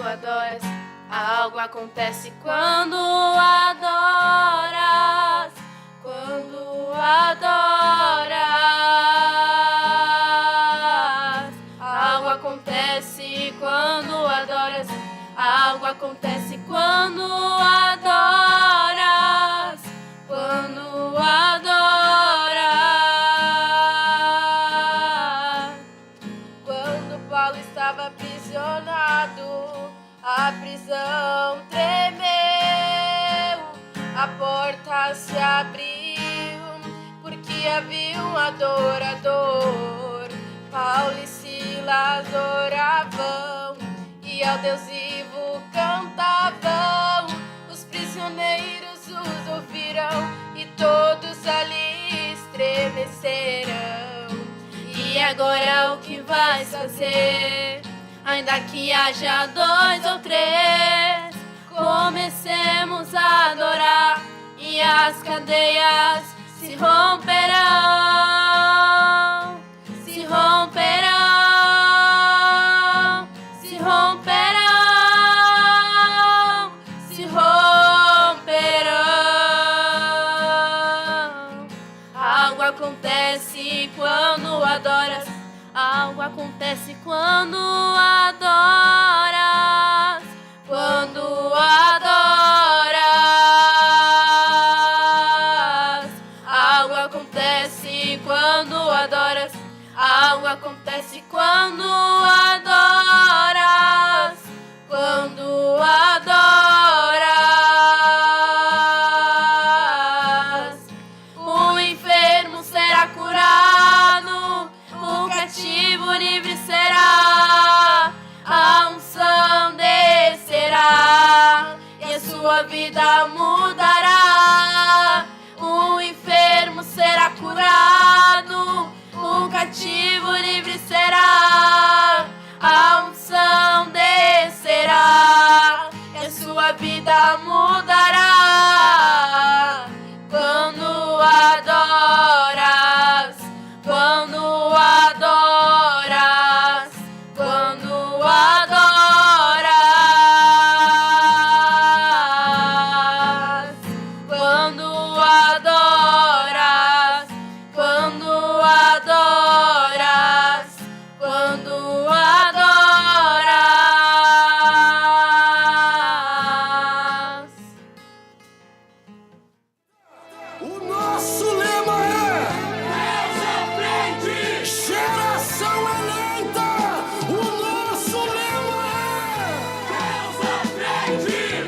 adoras. Algo acontece quando adoras. Quando adoras. Algo acontece quando adoras. Algo acontece quando adoras. Quando adoras. Quando Paulo estava aprisionado, a prisão tremeu, a porta se abriu, porque havia um adorador. Paulo e Silas oravam e ao Deus vivo cantavam. Os prisioneiros os ouviram e todos ali estremecerão. E agora o que vais fazer? Ainda que haja 2 ou 3, comecemos a adorar e as cadeias se romperão, se romperão, se romperão, se romperão. Algo acontece quando adoras. Algo acontece quando adoras. Quando adoras. Algo acontece quando adoras. Algo acontece quando adoras. Quando adoras. O enfermo será curado. O cativo livre será, a unção descerá e a sua vida mudará. O enfermo será curado, o cativo livre será, a unção descerá e a sua vida mudará. Quando adoras, quando adoras, quando adoras, quando adoras, quando adoras, quando adoras. O nosso lema é Deus à frente, geração eleita. O nosso lema é Deus à frente.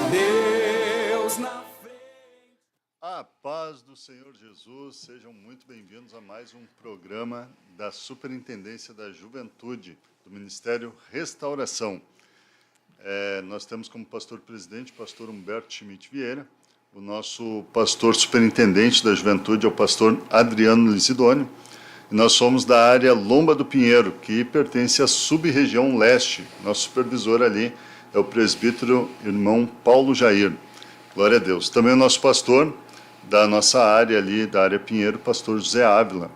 Deus na frente. A paz do Senhor Jesus, sejam muito bem-vindos a mais um programa da Superintendência da Juventude, do Ministério Restauração. Nós temos como pastor-presidente o pastor Humberto Schmidt Vieira, o nosso pastor superintendente da Juventude é o pastor Adriano Lisidônio, e nós somos da área Lomba do Pinheiro, que pertence à sub-região leste. Nosso supervisor ali é o presbítero irmão Paulo Jair. Glória a Deus. Também o nosso pastor da nossa área ali, da área Pinheiro, pastor José Ávila.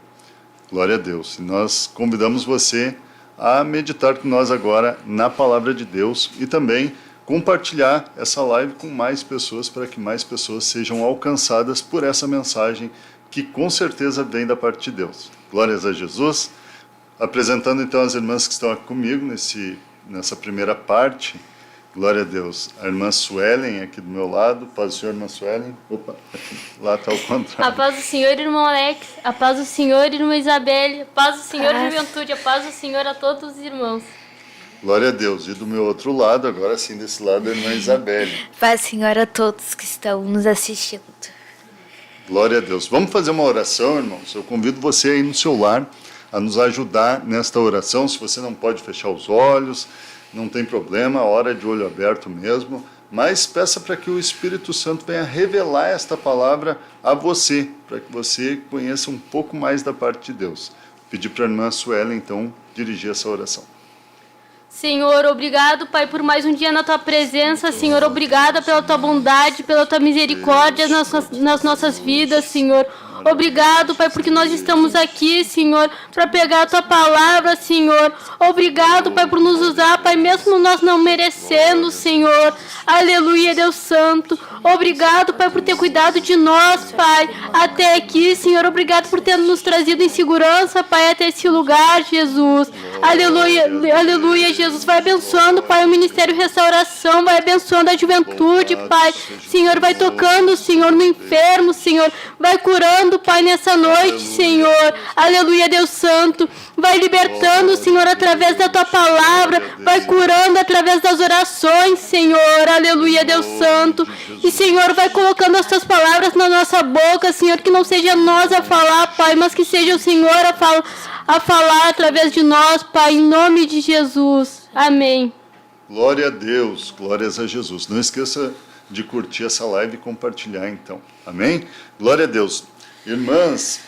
Glória a Deus. E nós convidamos você a meditar com nós agora na Palavra de Deus e também compartilhar essa live com mais pessoas para que mais pessoas sejam alcançadas por essa mensagem que com certeza vem da parte de Deus. Glórias a Jesus. Apresentando então as irmãs que estão aqui comigo nessa primeira parte. Glória a Deus. A irmã Suelen aqui do meu lado. Paz do Senhor, irmã Suelen. Opa, lá está o contrário. A paz do Senhor, irmão Alex. A paz do Senhor, irmã Isabelle. A paz do Senhor, juventude. A paz do Senhor a todos os irmãos. Glória a Deus. E do meu outro lado, agora sim, desse lado, a irmã Isabelle. Paz do Senhor a todos que estão nos assistindo. Glória a Deus. Vamos fazer uma oração, irmãos. Eu convido você aí no seu lar a nos ajudar nesta oração. Se você não pode fechar os olhos, não tem problema, hora de olho aberto mesmo, mas peça para que o Espírito Santo venha revelar esta palavra a você, para que você conheça um pouco mais da parte de Deus. Pedir para a irmã Suela, então, dirigir essa oração. Senhor, obrigado, Pai, por mais um dia na Tua presença. Senhor, obrigada pela Tua bondade, pela Tua misericórdia nas nossas vidas, Senhor. Obrigado, Pai, porque nós estamos aqui, Senhor, para pegar a Tua palavra, Senhor. Obrigado, Pai, por nos usar, Pai, mesmo nós não merecendo, Senhor. Aleluia, Deus Santo. Obrigado, Pai, por ter cuidado de nós, Pai, até aqui, Senhor. Obrigado por ter nos trazido em segurança, Pai, até esse lugar, Jesus. Aleluia, aleluia, Jesus. Vai abençoando, Pai, o Ministério Restauração, vai abençoando a juventude, Pai. Senhor, vai tocando, Senhor, no enfermo, Senhor. Vai curando, Pai, nessa noite, Senhor. Aleluia, Deus Santo. Vai libertando, Senhor, através da Tua palavra. Vai curando através das orações, Senhor. Aleluia, Deus Santo. E, Senhor, vai colocando as Tuas palavras na nossa boca, Senhor. Que não seja nós a falar, Pai, mas que seja o Senhor a falar através de nós, Pai, em nome de Jesus. Amém. Glória a Deus, glórias a Jesus. Não esqueça de curtir essa live e compartilhar, então. Amém? Glória a Deus. Irmãs,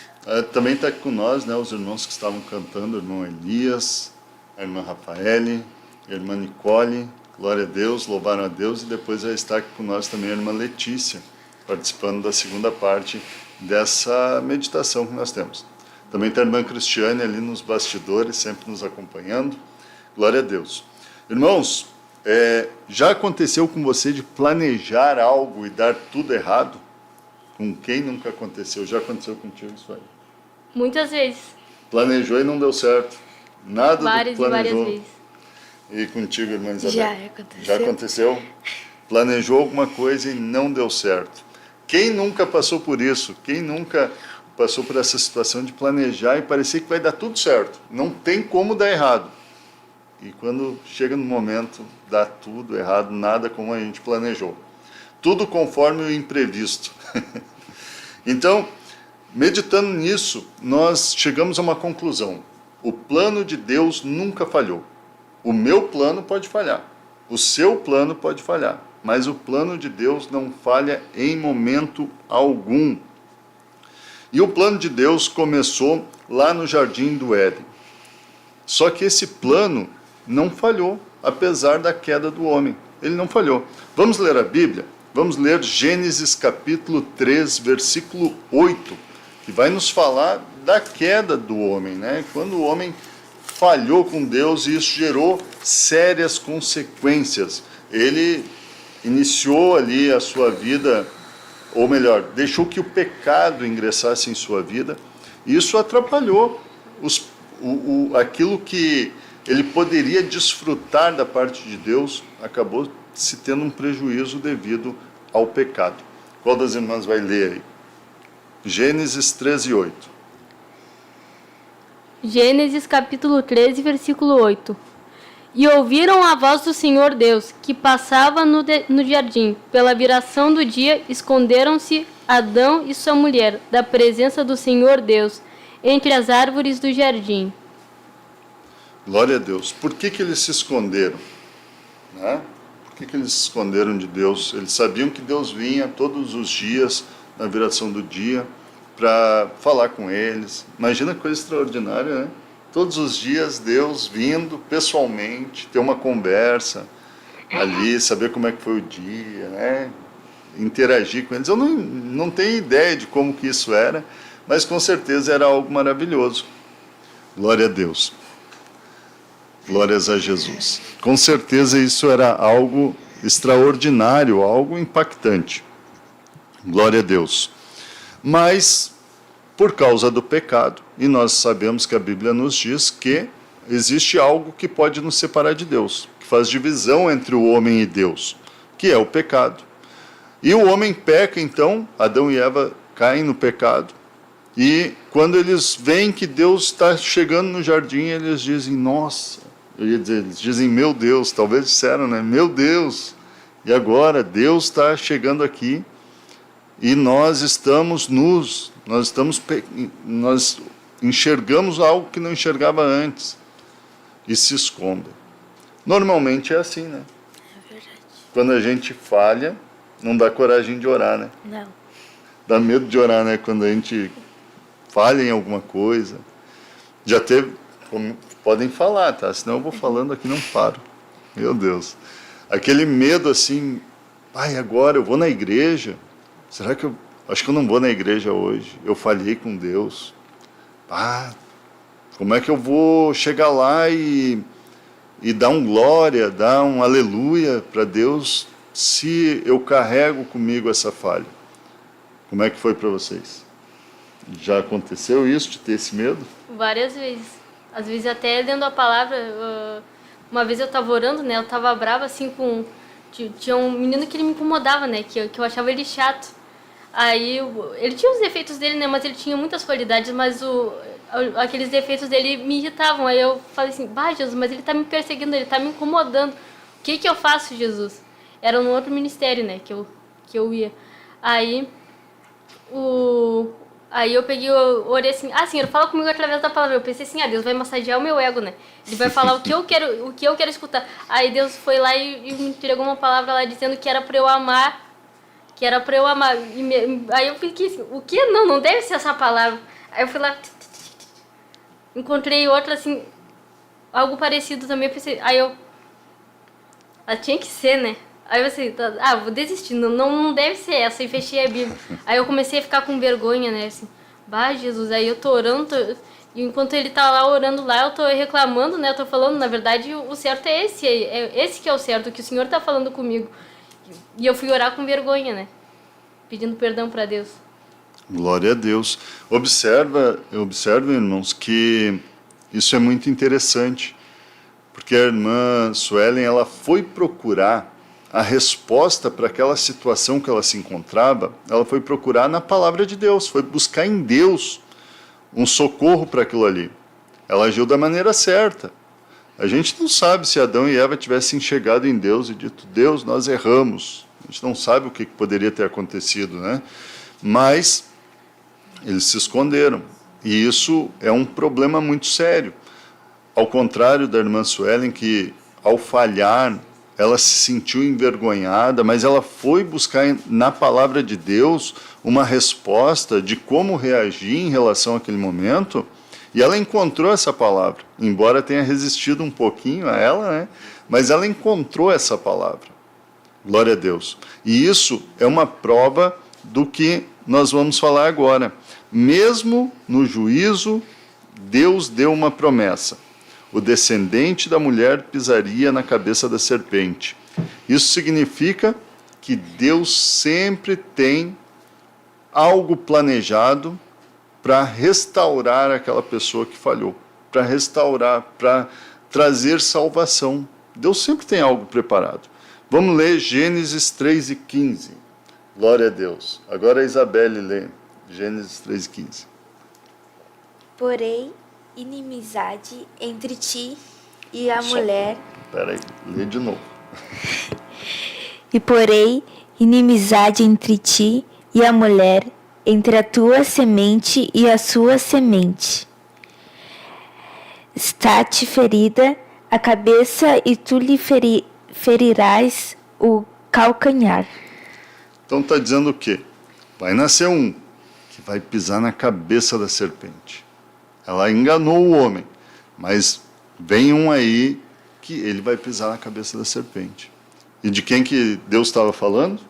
também está aqui com nós, né, os irmãos que estavam cantando, o irmão Elias, a irmã Rafaele, a irmã Nicole, glória a Deus, louvaram a Deus, e depois vai estar aqui com nós também a irmã Letícia, participando da segunda parte dessa meditação que nós temos. Também está a irmã Cristiane ali nos bastidores, sempre nos acompanhando, glória a Deus. Irmãos, já aconteceu com você de planejar algo e dar tudo errado? Com quem nunca aconteceu? Já aconteceu contigo isso aí? Muitas vezes. Planejou e não deu certo. Nada Várias do que planejou. e várias vezes. E contigo, irmã Isabel? Já aconteceu. Já aconteceu? Planejou alguma coisa e não deu certo. Quem nunca passou por isso? Quem nunca passou por essa situação de planejar e parecer que vai dar tudo certo? Não tem como dar errado. E quando chega no momento, dá tudo errado, nada como a gente planejou. Tudo conforme o imprevisto. Então, meditando nisso, nós chegamos a uma conclusão. O plano de Deus nunca falhou. O meu plano pode falhar. O seu plano pode falhar. Mas o plano de Deus não falha em momento algum. E o plano de Deus começou lá no Jardim do Éden. Só que esse plano não falhou, apesar da queda do homem. Ele não falhou. Vamos ler a Bíblia? Vamos ler Gênesis capítulo 3, versículo 8, que vai nos falar da queda do homem, né? Quando o homem falhou com Deus e isso gerou sérias consequências. Ele iniciou ali a sua vida, ou melhor, deixou que o pecado ingressasse em sua vida, e isso atrapalhou aquilo que ele poderia desfrutar da parte de Deus, acabou se tendo um prejuízo devido ao pecado. Qual das irmãs vai ler aí? Gênesis 13, 8. Gênesis capítulo 13, versículo 8. E ouviram a voz do Senhor Deus, que passava no jardim. Pela viração do dia, esconderam-se Adão e sua mulher, da presença do Senhor Deus, entre as árvores do jardim. Glória a Deus. Por que eles se esconderam? Né? Por que eles se esconderam de Deus? Eles sabiam que Deus vinha todos os dias, na viração do dia, para falar com eles. Imagina que coisa extraordinária, né? Todos os dias Deus vindo pessoalmente, ter uma conversa ali, saber como é que foi o dia, né? Interagir com eles. Eu não tenho ideia de como que isso era, mas com certeza era algo maravilhoso. Glória a Deus. Glórias a Jesus. Com certeza isso era algo extraordinário, algo impactante. Glória a Deus. Mas, por causa do pecado, e nós sabemos que a Bíblia nos diz que existe algo que pode nos separar de Deus, que faz divisão entre o homem e Deus, que é o pecado. E o homem peca, então, Adão e Eva caem no pecado, e quando eles veem que Deus está chegando no jardim, eles dizem, nossa, eu ia dizer, eles dizem, meu Deus, talvez disseram, né? Meu Deus, e agora Deus está chegando aqui, e nós estamos nus, nós enxergamos algo que não enxergava antes, e se escondem. Normalmente é assim, né? É verdade. Quando a gente falha, não dá coragem de orar, né? Não. Dá medo de orar, né? Quando a gente falha em alguma coisa. Já teve, podem falar, tá? Senão eu vou falando aqui e não paro. Meu Deus. Aquele medo assim, pai, agora eu vou na igreja. Será que acho que eu não vou na igreja hoje? Eu falhei com Deus. Como é que eu vou chegar lá e dar um glória, dar um aleluia para Deus se eu carrego comigo essa falha? Como é que foi para vocês? Já aconteceu isso, de ter esse medo? Várias vezes. Às vezes até lendo a palavra, uma vez eu estava orando, né? Eu estava brava assim com... Tinha um menino que ele me incomodava, né? Que eu achava ele chato. Aí, ele tinha os defeitos dele, né? Mas ele tinha muitas qualidades, mas aqueles defeitos dele me irritavam. Aí eu falei assim, Jesus, mas ele tá me perseguindo, ele tá me incomodando. O que eu faço, Jesus? Era um outro ministério, né? Que eu ia. Aí eu peguei, eu orei assim, Senhor, fala comigo através da palavra. Eu pensei assim, Deus vai massagear o meu ego, né? Ele vai falar o que eu quero escutar. Aí Deus foi lá e me entregou uma palavra lá dizendo que era para eu amar. Aí eu fiquei assim, o que? Não deve ser essa palavra. Aí eu fui lá, encontrei outra assim, algo parecido também. Eu pensei, tinha que ser, né? Aí eu pensei, vou desistir, não deve ser essa. E fechei a Bíblia. Aí eu comecei a ficar com vergonha, né? Assim, Jesus, aí eu tô orando, e enquanto ele tá lá orando lá, eu tô reclamando, né? Eu tô falando, na verdade, o certo é esse que é o certo, que o Senhor tá falando comigo. E eu fui orar com vergonha, né? Pedindo perdão para Deus. Glória a Deus. Observa, irmãos, que isso é muito interessante, porque a irmã Suelen, ela foi procurar a resposta para aquela situação que ela se encontrava, ela foi procurar na palavra de Deus, foi buscar em Deus um socorro para aquilo ali. Ela agiu da maneira certa. A gente não sabe se Adão e Eva tivessem chegado em Deus e dito, Deus, nós erramos. A gente não sabe o que poderia ter acontecido, né? Mas eles se esconderam. E isso é um problema muito sério. Ao contrário da irmã Suelen, que ao falhar, ela se sentiu envergonhada, mas ela foi buscar na palavra de Deus uma resposta de como reagir em relação àquele momento, e ela encontrou essa palavra, embora tenha resistido um pouquinho a ela, né? Mas ela encontrou essa palavra. Glória a Deus. E isso é uma prova do que nós vamos falar agora. Mesmo no juízo, Deus deu uma promessa. O descendente da mulher pisaria na cabeça da serpente. Isso significa que Deus sempre tem algo planejado para restaurar aquela pessoa que falhou, para restaurar, para trazer salvação. Deus sempre tem algo preparado. Vamos ler Gênesis 3:15. Glória a Deus. Agora a Isabelle lê Gênesis 3:15. Porém, inimizade entre ti e a mulher. Espera aí, lê de novo. E porém, inimizade entre ti e a mulher, entre a tua semente e a sua semente. Está-te ferida a cabeça e tu lhe ferirás o calcanhar. Então está dizendo o quê? Vai nascer um que vai pisar na cabeça da serpente. Ela enganou o homem, mas vem um aí que ele vai pisar na cabeça da serpente. E de quem que Deus estava falando?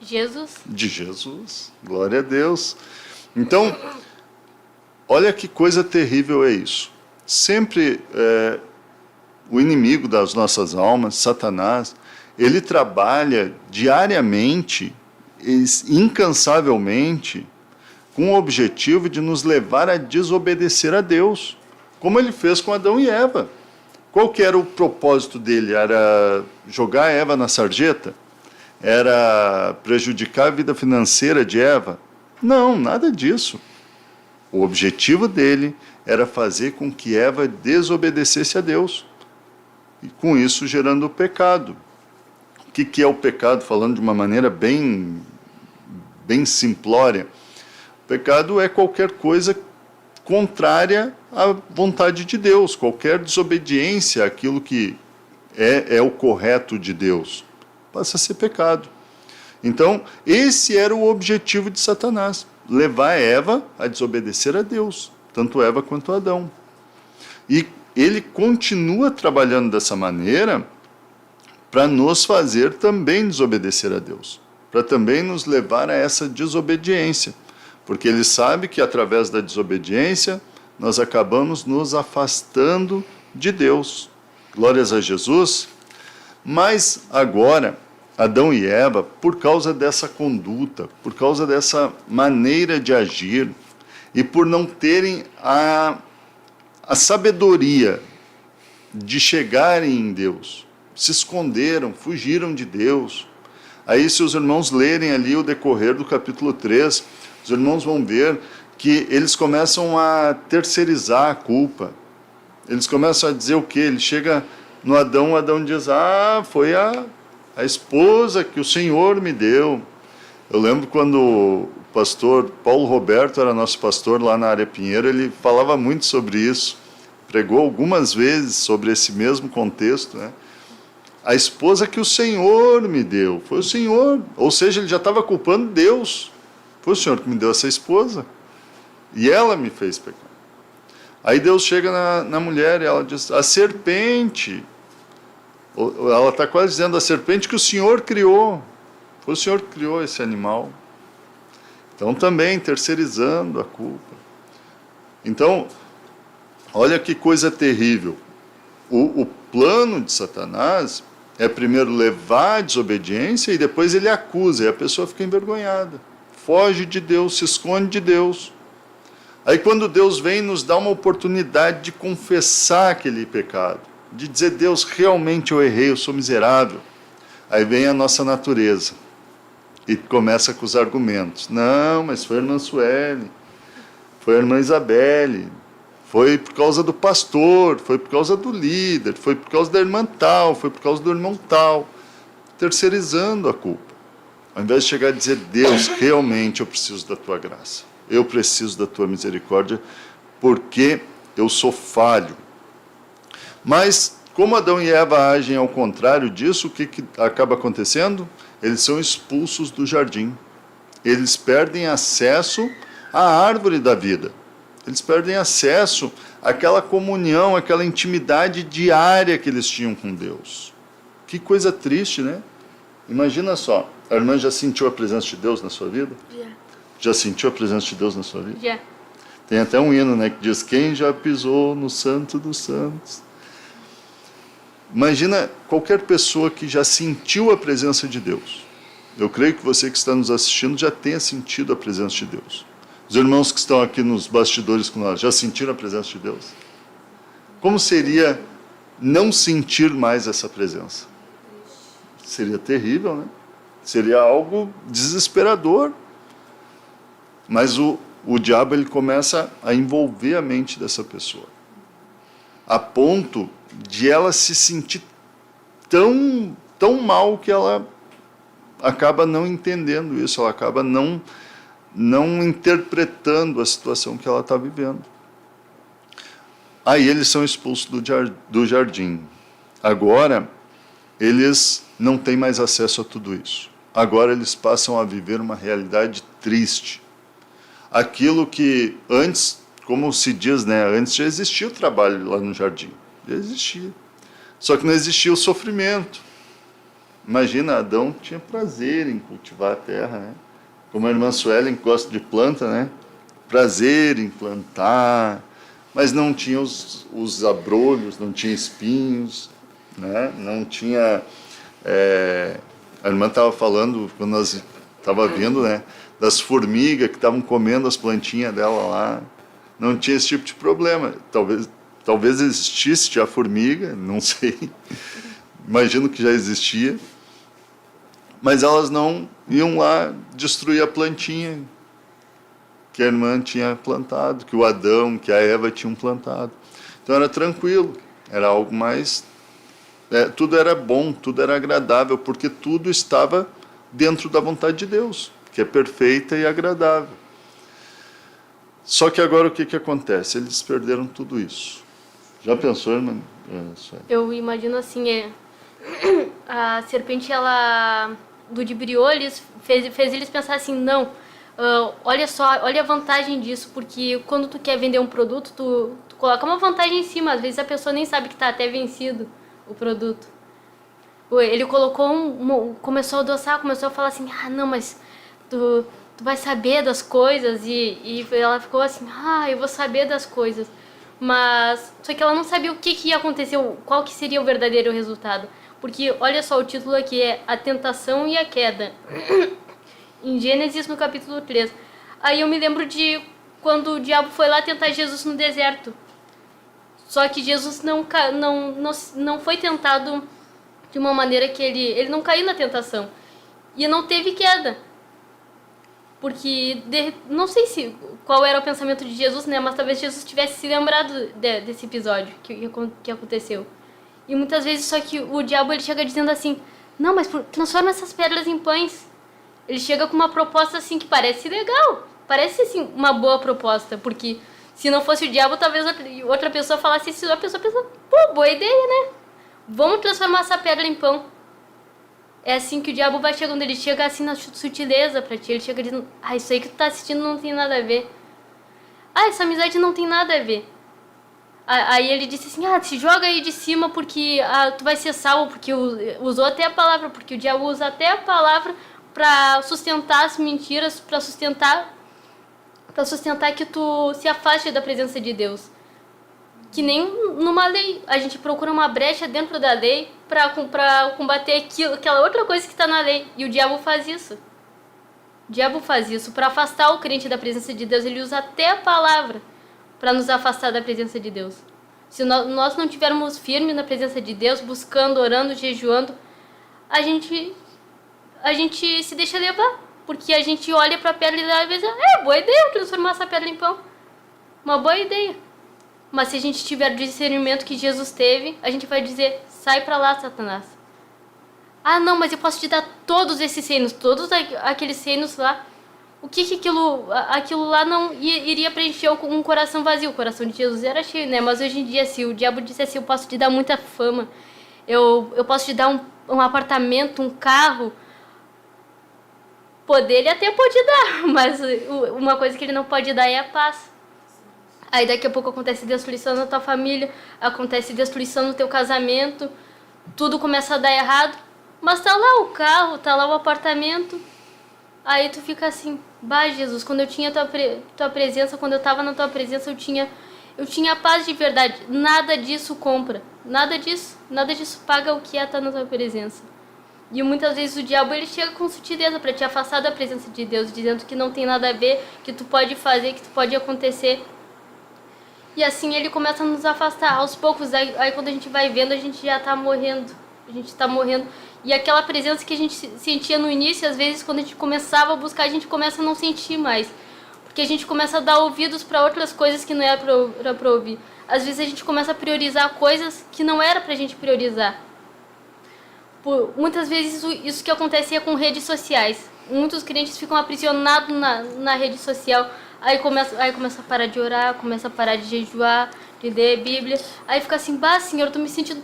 Jesus. De Jesus. Glória a Deus. Então, olha que coisa terrível é isso. Sempre o inimigo das nossas almas, Satanás, ele trabalha diariamente, incansavelmente, com o objetivo de nos levar a desobedecer a Deus, como ele fez com Adão e Eva. Qual que era o propósito dele? Era jogar Eva na sarjeta? Era prejudicar a vida financeira de Eva? Não, nada disso. O objetivo dele era fazer com que Eva desobedecesse a Deus, e com isso gerando o pecado. O que é o pecado? Falando de uma maneira bem simplória. O pecado é qualquer coisa contrária à vontade de Deus, qualquer desobediência àquilo que é o correto de Deus, passa a ser pecado. Então, esse era o objetivo de Satanás, levar Eva a desobedecer a Deus, tanto Eva quanto Adão. E ele continua trabalhando dessa maneira para nos fazer também desobedecer a Deus, para também nos levar a essa desobediência, porque ele sabe que através da desobediência nós acabamos nos afastando de Deus. Glórias a Jesus. Mas agora, Adão e Eva, por causa dessa conduta, por causa dessa maneira de agir, e por não terem a sabedoria de chegarem em Deus, se esconderam, fugiram de Deus. Aí, se os irmãos lerem ali o decorrer do capítulo 3, os irmãos vão ver que eles começam a terceirizar a culpa. Eles começam a dizer o quê? Ele chega no Adão, o Adão diz, foi a esposa que o Senhor me deu. Eu lembro quando o pastor Paulo Roberto era nosso pastor lá na Área Pinheiro, ele falava muito sobre isso, pregou algumas vezes sobre esse mesmo contexto, né? A esposa que o Senhor me deu, foi o Senhor, ou seja, ele já estava culpando Deus, foi o Senhor que me deu essa esposa, e ela me fez pecar. Aí Deus chega na mulher e ela diz, a serpente, ela está quase dizendo, a serpente que o Senhor criou, foi o Senhor que criou esse animal. Então também terceirizando a culpa. Então, olha que coisa terrível. O plano de Satanás é primeiro levar a desobediência e depois ele acusa, e a pessoa fica envergonhada. Foge de Deus, se esconde de Deus. Aí quando Deus vem, nos dá uma oportunidade de confessar aquele pecado, de dizer, Deus, realmente eu errei, eu sou miserável. Aí vem a nossa natureza e começa com os argumentos. Não, mas foi a irmã Sueli, foi a irmã Isabelle, foi por causa do pastor, foi por causa do líder, foi por causa da irmã tal, foi por causa do irmão tal, terceirizando a culpa. Ao invés de chegar a dizer, Deus, realmente eu preciso da tua graça, eu preciso da tua misericórdia, porque eu sou falho. Mas, como Adão e Eva agem ao contrário disso, o que acaba acontecendo? Eles são expulsos do jardim. Eles perdem acesso à árvore da vida. Eles perdem acesso àquela comunhão, àquela intimidade diária que eles tinham com Deus. Que coisa triste, né? Imagina só, a irmã já sentiu a presença de Deus na sua vida? Já sentiu a presença de Deus na sua vida? Já. Tem até um hino, né, que diz, quem já pisou no Santo dos Santos? Imagina qualquer pessoa que já sentiu a presença de Deus. Eu creio que você que está nos assistindo já tenha sentido a presença de Deus. Os irmãos que estão aqui nos bastidores com nós, já sentiram a presença de Deus? Como seria não sentir mais essa presença? Seria terrível, né? Seria algo desesperador. Mas o diabo ele começa a envolver a mente dessa pessoa, a ponto de ela se sentir tão mal que ela acaba não entendendo isso, ela acaba não interpretando a situação que ela está vivendo. Aí eles são expulsos do jardim. Agora, eles não têm mais acesso a tudo isso. Agora eles passam a viver uma realidade triste. Aquilo que antes, como se diz, né, antes já existia o trabalho lá no jardim. Já existia. Só que não existia o sofrimento. Imagina, Adão tinha prazer em cultivar a terra, né? Como a irmã Suelen gosta de planta, né? Prazer em plantar, mas não tinha os abrolhos, não tinha espinhos, né? Não tinha... a irmã estava falando, quando nós estava vindo, né? Das formigas que estavam comendo as plantinhas dela lá. Não tinha esse tipo de problema. Talvez existisse a formiga, não sei. Imagino que já existia. Mas elas não iam lá destruir a plantinha que a irmã tinha plantado, que o Adão, que a Eva tinham plantado. Então era tranquilo, era algo mais... tudo era bom, tudo era agradável, porque tudo estava dentro da vontade de Deus, que é perfeita e agradável. Só que agora o que acontece? Eles perderam tudo isso. Já pensou, irmã? Eu imagino assim, a serpente, ela ludibriou eles, fez eles pensar assim, não, olha só, olha a vantagem disso, porque quando tu quer vender um produto, tu coloca uma vantagem em cima. Às vezes a pessoa nem sabe que tá até vencido o produto. Ele colocou começou a adoçar, começou a falar assim, não, mas tu vai saber das coisas. E ela ficou assim, eu vou saber das coisas. Mas, só que ela não sabia o que ia acontecer, qual que seria o verdadeiro resultado. Porque, olha só, o título aqui é A Tentação e a Queda. Em Gênesis, no capítulo 3. Aí eu me lembro de quando o diabo foi lá tentar Jesus no deserto. Só que Jesus não foi tentado de uma maneira que ele não caiu na tentação. E não teve queda. Porque, não sei qual era o pensamento de Jesus, né? Mas talvez Jesus tivesse se lembrado desse episódio que aconteceu. E muitas vezes, só que o diabo ele chega dizendo assim, não, mas transforma essas pedras em pães. Ele chega com uma proposta assim que parece legal. Parece assim uma boa proposta. Porque se não fosse o diabo, talvez outra pessoa falasse isso. A pessoa pensa, boa ideia, né? Vamos transformar essa pedra em pão. É assim que o diabo vai chegando. Ele chega assim na sutileza pra ti. Ele chega dizendo, isso aí que tu tá assistindo não tem nada a ver. Essa amizade não tem nada a ver. Aí ele disse assim, se joga aí de cima porque tu vai ser salvo. Porque usou até a palavra. Porque o diabo usa até a palavra pra sustentar as mentiras. Pra sustentar que tu se afaste da presença de Deus. Que nem numa lei. A gente procura uma brecha dentro da lei pra combater aquela outra coisa que está na lei. E o diabo faz isso. O diabo faz isso para afastar o crente da presença de Deus. Ele usa até a palavra para nos afastar da presença de Deus. Se nós não estivermos firmes na presença de Deus, buscando, orando, jejuando, a gente se deixa levar. Porque a gente olha para a pedra e às vezes boa ideia transformar essa pedra em pão. Uma boa ideia. Mas se a gente tiver o discernimento que Jesus teve, a gente vai dizer, sai pra lá, Satanás. Não, mas eu posso te dar todos esses reinos, todos aqueles reinos lá. O que aquilo lá não iria preencher um coração vazio? O coração de Jesus era cheio, né? Mas hoje em dia, se o diabo disse assim, eu posso te dar muita fama, eu posso te dar um apartamento, um carro. Poder ele até pode dar, mas uma coisa que ele não pode dar é a paz. Aí daqui a pouco acontece destruição na tua família, acontece destruição no teu casamento, tudo começa a dar errado, mas tá lá o carro, tá lá o apartamento. Aí tu fica assim, Jesus, quando eu tinha tua presença, quando eu tava na tua presença, eu tinha paz de verdade. Nada disso compra, nada disso paga o que é estar na tua presença. E muitas vezes o diabo ele chega com sutileza para te afastar da presença de Deus, dizendo que não tem nada a ver, que tu pode fazer, que tu pode acontecer. E assim ele começa a nos afastar. Aos poucos, aí quando a gente vai vendo, a gente já tá morrendo. A gente tá morrendo. E aquela presença que a gente sentia no início, às vezes, quando a gente começava a buscar, a gente começa a não sentir mais. Porque a gente começa a dar ouvidos para outras coisas que não era pra ouvir. Às vezes a gente começa a priorizar coisas que não era pra gente priorizar. Muitas vezes isso que acontecia com redes sociais. Muitos crentes ficam aprisionados na rede social. Aí começa a parar de orar, começa a parar de jejuar, de ler a Bíblia. Aí fica assim, Senhor, eu tô me sentindo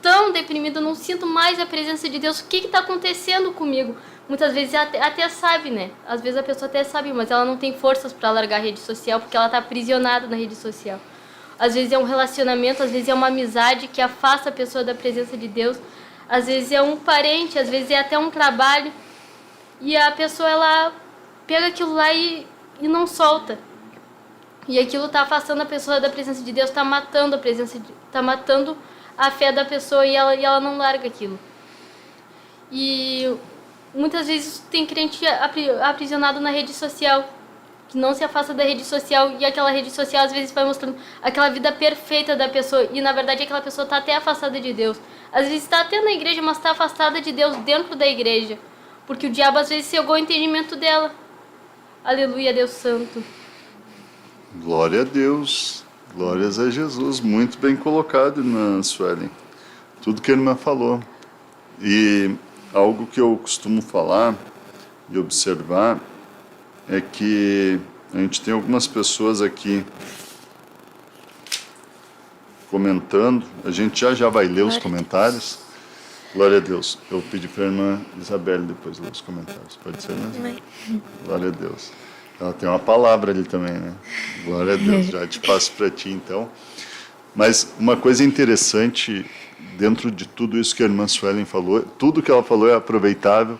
tão deprimido, eu não sinto mais a presença de Deus. O que está acontecendo comigo? Muitas vezes até sabe, né? Às vezes a pessoa até sabe, mas ela não tem forças para largar a rede social porque ela está aprisionada na rede social. Às vezes é um relacionamento, às vezes é uma amizade que afasta a pessoa da presença de Deus. Às vezes é um parente, às vezes é até um trabalho. E a pessoa, ela pega aquilo lá e não solta. E aquilo está afastando a pessoa da presença de Deus, está matando a presença, está matando a fé da pessoa e ela não larga aquilo. E muitas vezes tem crente aprisionado na rede social, que não se afasta da rede social, e aquela rede social às vezes vai mostrando aquela vida perfeita da pessoa, e na verdade aquela pessoa está até afastada de Deus. Às vezes está até na igreja, mas está afastada de Deus dentro da igreja, porque o diabo às vezes cegou o entendimento dela. Aleluia, Deus Santo. Glória a Deus, glórias a Jesus. Muito bem colocado, irmã Suelen. Tudo que a irmã falou. E algo que eu costumo falar e observar é que a gente tem algumas pessoas aqui comentando. A gente já vai ler os comentários. Glória a Deus. Eu pedi para a irmã Isabelle depois ler os comentários. Pode ser, né? Glória a Deus. Ela tem uma palavra ali também, né? Glória a Deus, já te passo para ti, então. Mas uma coisa interessante, dentro de tudo isso que a irmã Suelen falou, tudo que ela falou é aproveitável,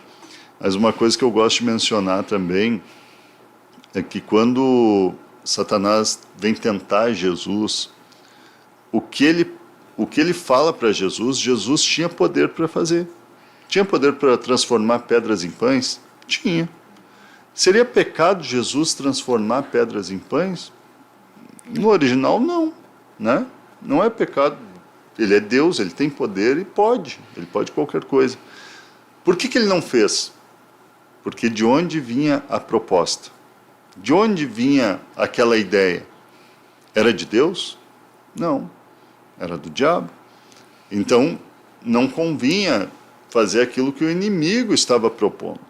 mas uma coisa que eu gosto de mencionar também é que quando Satanás vem tentar Jesus, o que ele fala para Jesus, Jesus tinha poder para fazer. Tinha poder para transformar pedras em pães? Tinha. Seria pecado Jesus transformar pedras em pães? No original, não, né? Não é pecado. Ele é Deus, ele tem poder e pode. Ele pode qualquer coisa. Por que ele não fez? Porque de onde vinha a proposta? De onde vinha aquela ideia? Era de Deus? Não. Era do diabo. Então, não convinha fazer aquilo que o inimigo estava propondo.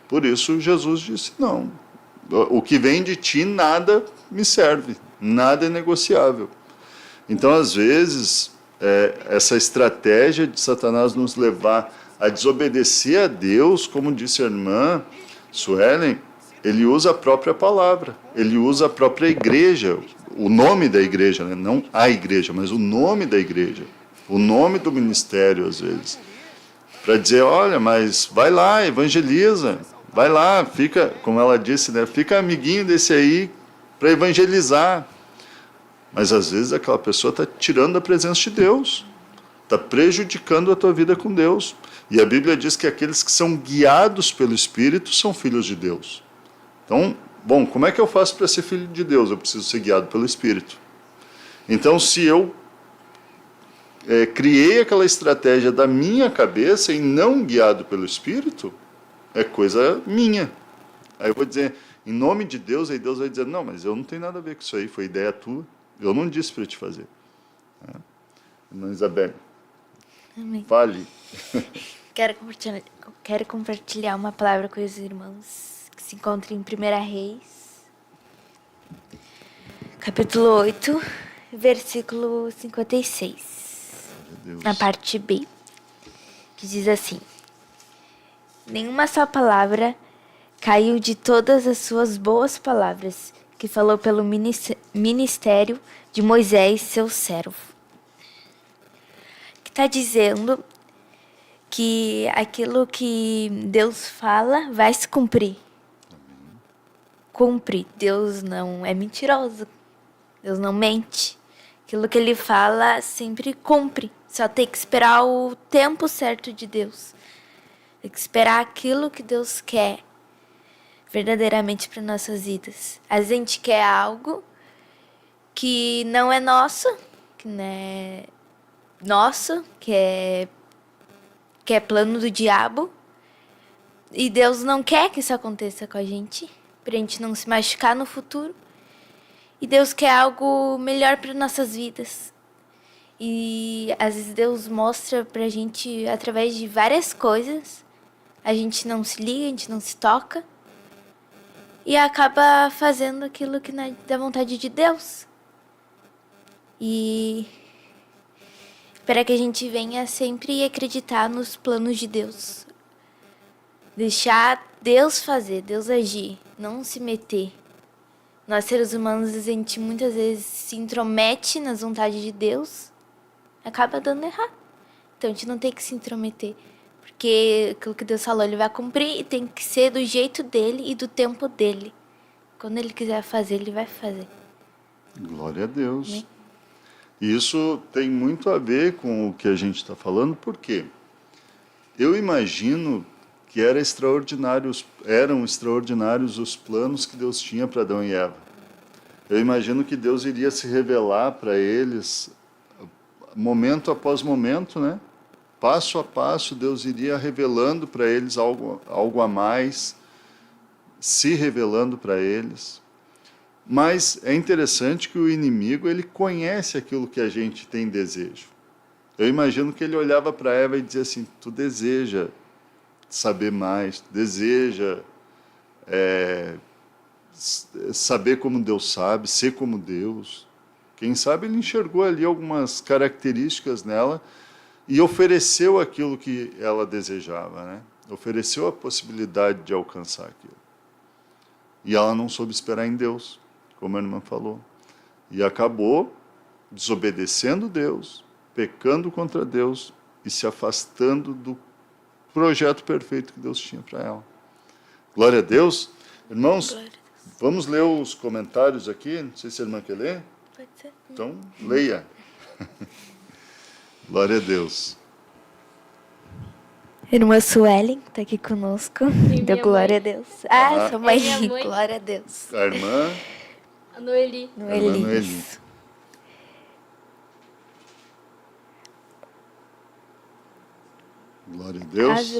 Por isso, Jesus disse, não, o que vem de ti nada me serve, nada é negociável. Então, às vezes, essa estratégia de Satanás nos levar a desobedecer a Deus, como disse a irmã Suelen, ele usa a própria palavra, ele usa a própria igreja, o nome da igreja, né? Não a igreja, mas o nome da igreja, o nome do ministério, às vezes, para dizer, olha, mas vai lá, evangeliza, vai lá, fica, como ela disse, né? Fica amiguinho desse aí para evangelizar. Mas, às vezes, aquela pessoa está tirando a presença de Deus, está prejudicando a tua vida com Deus. E a Bíblia diz que aqueles que são guiados pelo Espírito são filhos de Deus. Então, bom, como é que eu faço para ser filho de Deus? Eu preciso ser guiado pelo Espírito. Então, se eu criei aquela estratégia da minha cabeça e não guiado pelo Espírito, é coisa minha. Aí eu vou dizer, em nome de Deus, aí Deus vai dizer, não, mas eu não tenho nada a ver com isso aí, foi ideia tua, eu não disse para te fazer. Irmã Isabel, Amém. fale. Quero compartilhar uma palavra com os irmãos que se encontra em 1 Reis, capítulo 8, versículo 56, na parte B, que diz assim: nenhuma só palavra caiu de todas as suas boas palavras que falou pelo ministério de Moisés, seu servo. Que está dizendo que aquilo que Deus fala vai se cumprir. Cumpre. Deus não é mentiroso. Deus não mente. Aquilo que ele fala sempre cumpre. Só tem que esperar o tempo certo de Deus. Tem que esperar aquilo que Deus quer verdadeiramente para nossas vidas. A gente quer algo que não é nosso, que não é nosso, que é plano do diabo. E Deus não quer que isso aconteça com a gente, pra gente não se machucar no futuro. E Deus quer algo melhor para nossas vidas. E às vezes Deus mostra pra gente através de várias coisas. A gente não se liga, a gente não se toca. E acaba fazendo aquilo que não é da vontade de Deus. E para que a gente venha sempre acreditar nos planos de Deus. Deixar Deus fazer, Deus agir, não se meter. Nós, seres humanos, a gente muitas vezes se intromete nas vontades de Deus, acaba dando errado. Então a gente não tem que se intrometer, porque aquilo que Deus falou, Ele vai cumprir e tem que ser do jeito dEle e do tempo dEle. Quando Ele quiser fazer, Ele vai fazer. Glória a Deus. Amém? Isso tem muito a ver com o que a gente está falando, por quê? Eu imagino que eram extraordinários os planos que Deus tinha para Adão e Eva. Eu imagino que Deus iria se revelar para eles, momento após momento, né? Passo a passo, Deus iria revelando para eles algo a mais, se revelando para eles. Mas é interessante que o inimigo, ele conhece aquilo que a gente tem desejo. Eu imagino que ele olhava para Eva e dizia assim, tu deseja saber mais, tu deseja saber como Deus sabe, ser como Deus. Quem sabe ele enxergou ali algumas características nela e ofereceu aquilo que ela desejava, né? Ofereceu a possibilidade de alcançar aquilo. E ela não soube esperar em Deus, como a irmã falou. E acabou desobedecendo Deus, pecando contra Deus e se afastando do projeto perfeito que Deus tinha para ela. Glória a Deus. Irmãos, Glória a Deus. vamos ler os comentários aqui. Não sei se a irmã quer ler. Pode ser. Então, leia. Glória a Deus. Irmã Suelen está aqui conosco. Deu minha glória a Deus. Ah, sua mãe. minha mãe. Glória a Deus. A irmã A Noeli. Noeli. Noeli. Glória a Deus.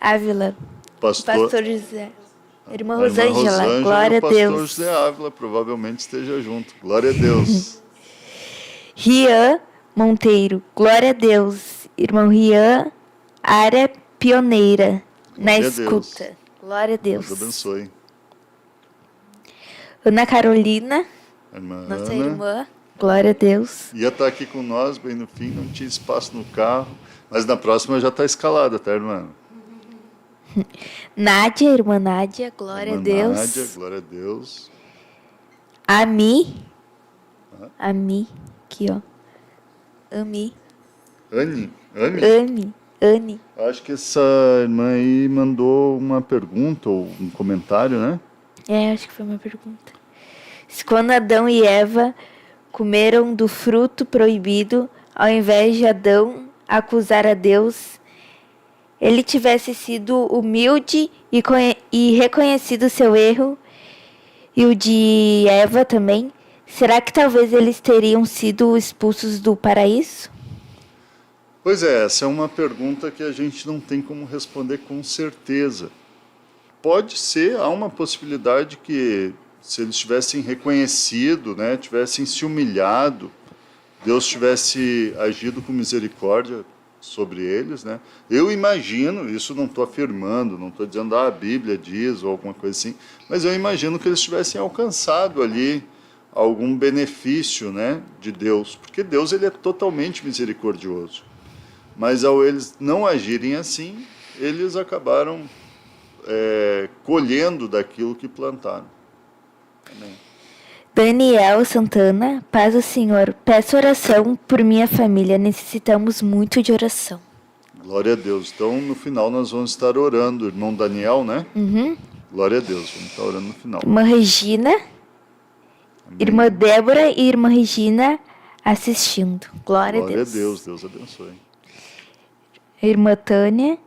Ávila. Pastor José. Irmã a irmã Rosângela. Glória e a o pastor Deus. José Ávila provavelmente esteja junto. Glória a Deus. Rian Monteiro. Glória a Deus. Irmão Rian, área pioneira na Glória a Deus. escuta. Glória a Deus. Deus abençoe. Ana Carolina, A irmã nossa Ana irmã. Glória a Deus. ia estar aqui com nós bem no fim, não tinha espaço no carro, mas na próxima já está escalada, tá, irmã? Nádia, irmã Nádia. Glória a Irmã Deus. Nádia, glória a Deus. Ami. Aqui, ó. Ami. Anne. Acho que essa irmã aí mandou uma pergunta ou um comentário, né? Acho que foi uma pergunta. Se quando Adão e Eva comeram do fruto proibido, ao invés de Adão acusar a Deus, ele tivesse sido humilde e reconhecido seu erro, e o de Eva também, será que talvez eles teriam sido expulsos do paraíso? Pois é, essa é uma pergunta que a gente não tem como responder com certeza. Pode ser, há uma possibilidade que, se eles tivessem reconhecido, né, tivessem se humilhado, Deus tivesse agido com misericórdia sobre eles, né? Eu imagino, isso não estou afirmando, não estou dizendo a Bíblia diz ou alguma coisa assim, mas eu imagino que eles tivessem alcançado ali algum benefício, né, de Deus, porque Deus ele é totalmente misericordioso. Mas ao eles não agirem assim, eles acabaram colhendo daquilo que plantaram. Amém. Daniel Santana, paz do Senhor, peço oração por minha família, necessitamos muito de oração. Glória a Deus. Então, no final, nós vamos estar orando. Irmão Daniel, né? Uhum. Glória a Deus. Vamos estar orando no final. Irmã Regina, Amém. irmã Débora e irmã Regina assistindo. Glória a Deus. Deus abençoe. Irmã Tânia.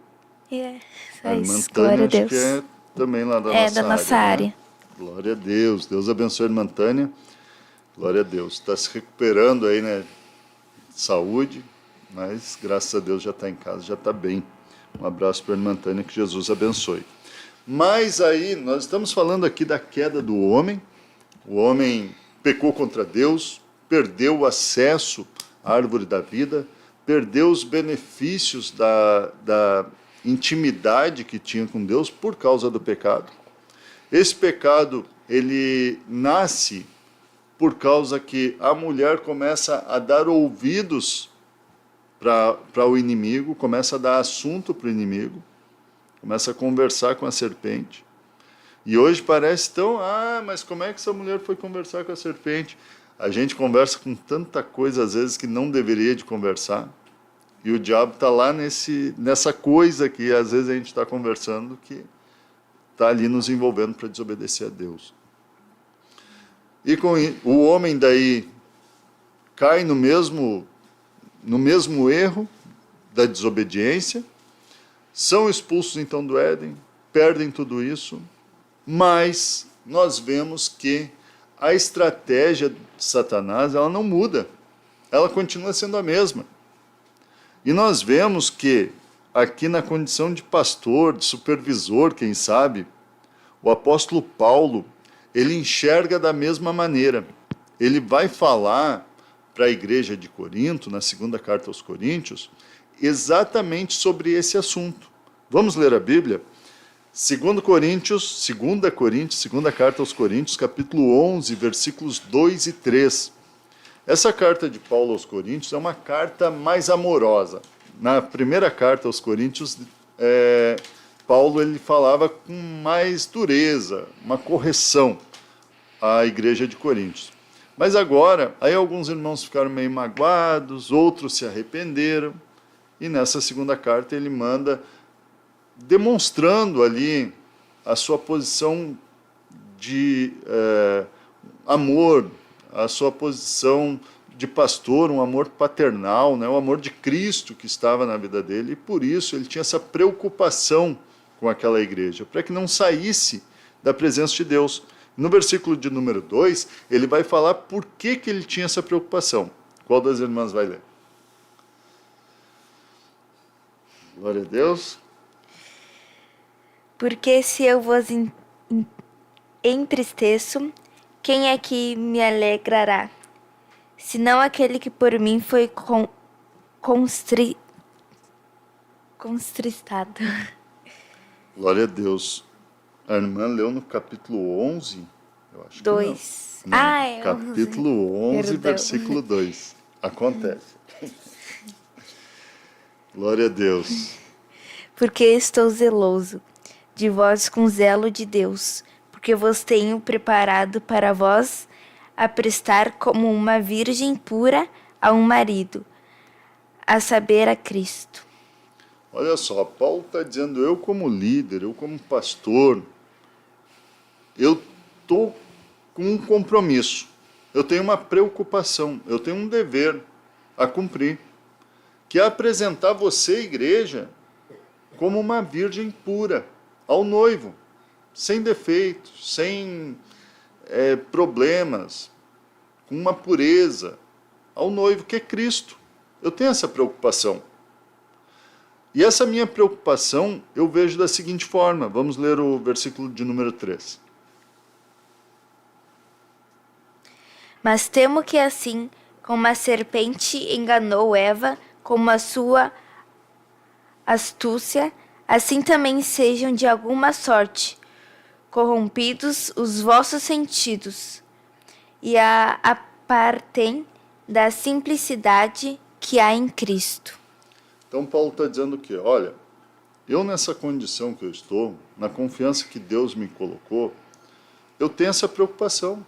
A irmã Glória Tânia, a Deus. acho que é também lá da É, nossa da nossa área. área. Né? Glória a Deus. Deus abençoe a irmã Tânia. Glória a Deus. Está se recuperando aí, né? Saúde, mas graças a Deus já está em casa, já está bem. Um abraço para a irmã Tânia, que Jesus abençoe. Mas aí, nós estamos falando aqui da queda do homem. O homem pecou contra Deus, perdeu o acesso à árvore da vida, perdeu os benefícios da intimidade que tinha com Deus por causa do pecado. Esse pecado, ele nasce por causa que a mulher começa a dar ouvidos para o inimigo, começa a dar assunto para o inimigo, começa a conversar com a serpente. E hoje parece tão, mas como é que essa mulher foi conversar com a serpente? A gente conversa com tanta coisa, às vezes, que não deveria de conversar. E o diabo está lá nessa coisa que, às vezes, a gente está conversando, que está ali nos envolvendo para desobedecer a Deus. E o homem daí cai no mesmo erro da desobediência, são expulsos então do Éden, perdem tudo isso, mas nós vemos que a estratégia de Satanás ela não muda, ela continua sendo a mesma. E nós vemos que aqui na condição de pastor, de supervisor, quem sabe, o apóstolo Paulo, ele enxerga da mesma maneira. Ele vai falar para a igreja de Corinto, na segunda carta aos Coríntios, exatamente sobre esse assunto. Vamos ler a Bíblia? Segunda carta aos Coríntios, capítulo 11, versículos 2 e 3. Essa carta de Paulo aos Coríntios é uma carta mais amorosa. Na primeira carta aos Coríntios, Paulo ele falava com mais dureza, uma correção à igreja de Coríntios. Mas agora, aí alguns irmãos ficaram meio magoados, outros se arrependeram, e nessa segunda carta ele manda demonstrando ali a sua posição de amor, a sua posição de pastor, um amor paternal, né, o amor de Cristo que estava na vida dele, e por isso ele tinha essa preocupação com aquela igreja, para que não saísse da presença de Deus. No versículo de número 2, ele vai falar por que ele tinha essa preocupação. Qual das irmãs vai ler? Glória a Deus. Porque se eu vos entristeço, quem é que me alegrará? Senão aquele que por mim foi constristado. Glória a Deus. A irmã leu no capítulo 11, eu acho 2. que não. Ah, é capítulo 11, Perdão. versículo 2. Acontece. Glória a Deus. Porque estou zeloso de vós com zelo de Deus, porque vos tenho preparado para vós a prestar como uma virgem pura a um marido, a saber, a Cristo. Olha só, Paulo está dizendo, eu como líder, eu como pastor, eu estou com um compromisso, eu tenho uma preocupação, eu tenho um dever a cumprir, que é apresentar você, igreja, como uma virgem pura ao noivo, sem defeitos, sem problemas, com uma pureza ao noivo que é Cristo. Eu tenho essa preocupação. E essa minha preocupação eu vejo da seguinte forma. Vamos ler o versículo de número 3. Mas temo que assim como a serpente enganou Eva com a sua astúcia, assim também sejam de alguma sorte corrompidos os vossos sentidos e a apartem da simplicidade que há em Cristo. Então Paulo está dizendo o quê? Olha, eu nessa condição que eu estou, na confiança que Deus me colocou, eu tenho essa preocupação.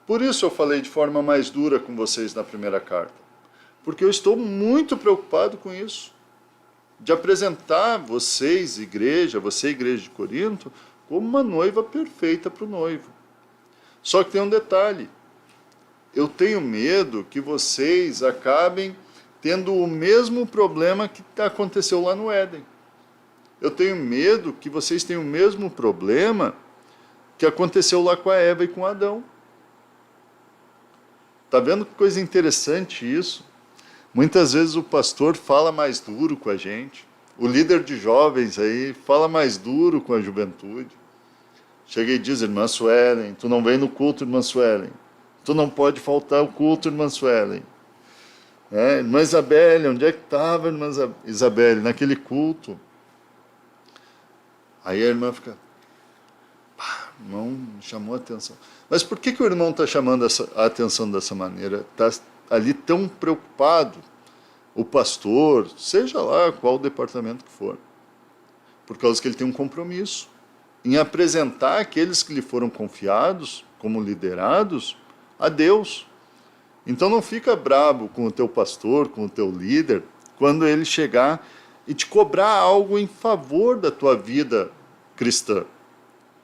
Por isso eu falei de forma mais dura com vocês na primeira carta. Porque eu estou muito preocupado com isso. De apresentar vocês, igreja, você, igreja de Corinto, como uma noiva perfeita para o noivo. Só que tem um detalhe. Eu tenho medo que vocês acabem tendo o mesmo problema que aconteceu lá no Éden. Eu tenho medo que vocês tenham o mesmo problema que aconteceu lá com a Eva e com Adão. Está vendo que coisa interessante isso? Muitas vezes o pastor fala mais duro com a gente. O líder de jovens aí fala mais duro com a juventude. Chega e diz, irmã Suelen, tu não vem no culto, irmã Suelen. Tu não pode faltar ao culto, irmã Suelen. Irmã Isabelle, onde é que estava, irmã Isabelle, naquele culto? Aí a irmã fica, o irmão me chamou a atenção. Mas por que o irmão está chamando a atenção dessa maneira? Está ali tão preocupado, o pastor, seja lá qual departamento que for, por causa que ele tem um compromisso em apresentar aqueles que lhe foram confiados como liderados a Deus. Então não fica bravo com o teu pastor, com o teu líder, quando ele chegar e te cobrar algo em favor da tua vida cristã,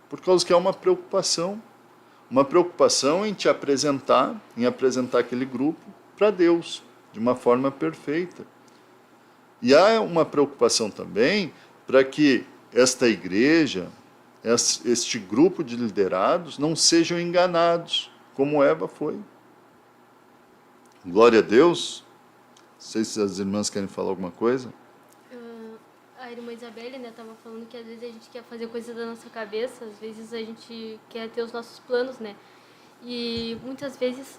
por causa que é uma preocupação em te apresentar, em apresentar aquele grupo para Deus, de uma forma perfeita. E há uma preocupação também para que esta igreja, este grupo de liderados, não sejam enganados, como Eva foi. Glória a Deus. Não sei se as irmãs querem falar alguma coisa. A irmã Isabelle, né, estava falando que às vezes a gente quer fazer coisas da nossa cabeça, às vezes a gente quer ter os nossos planos, né? E muitas vezes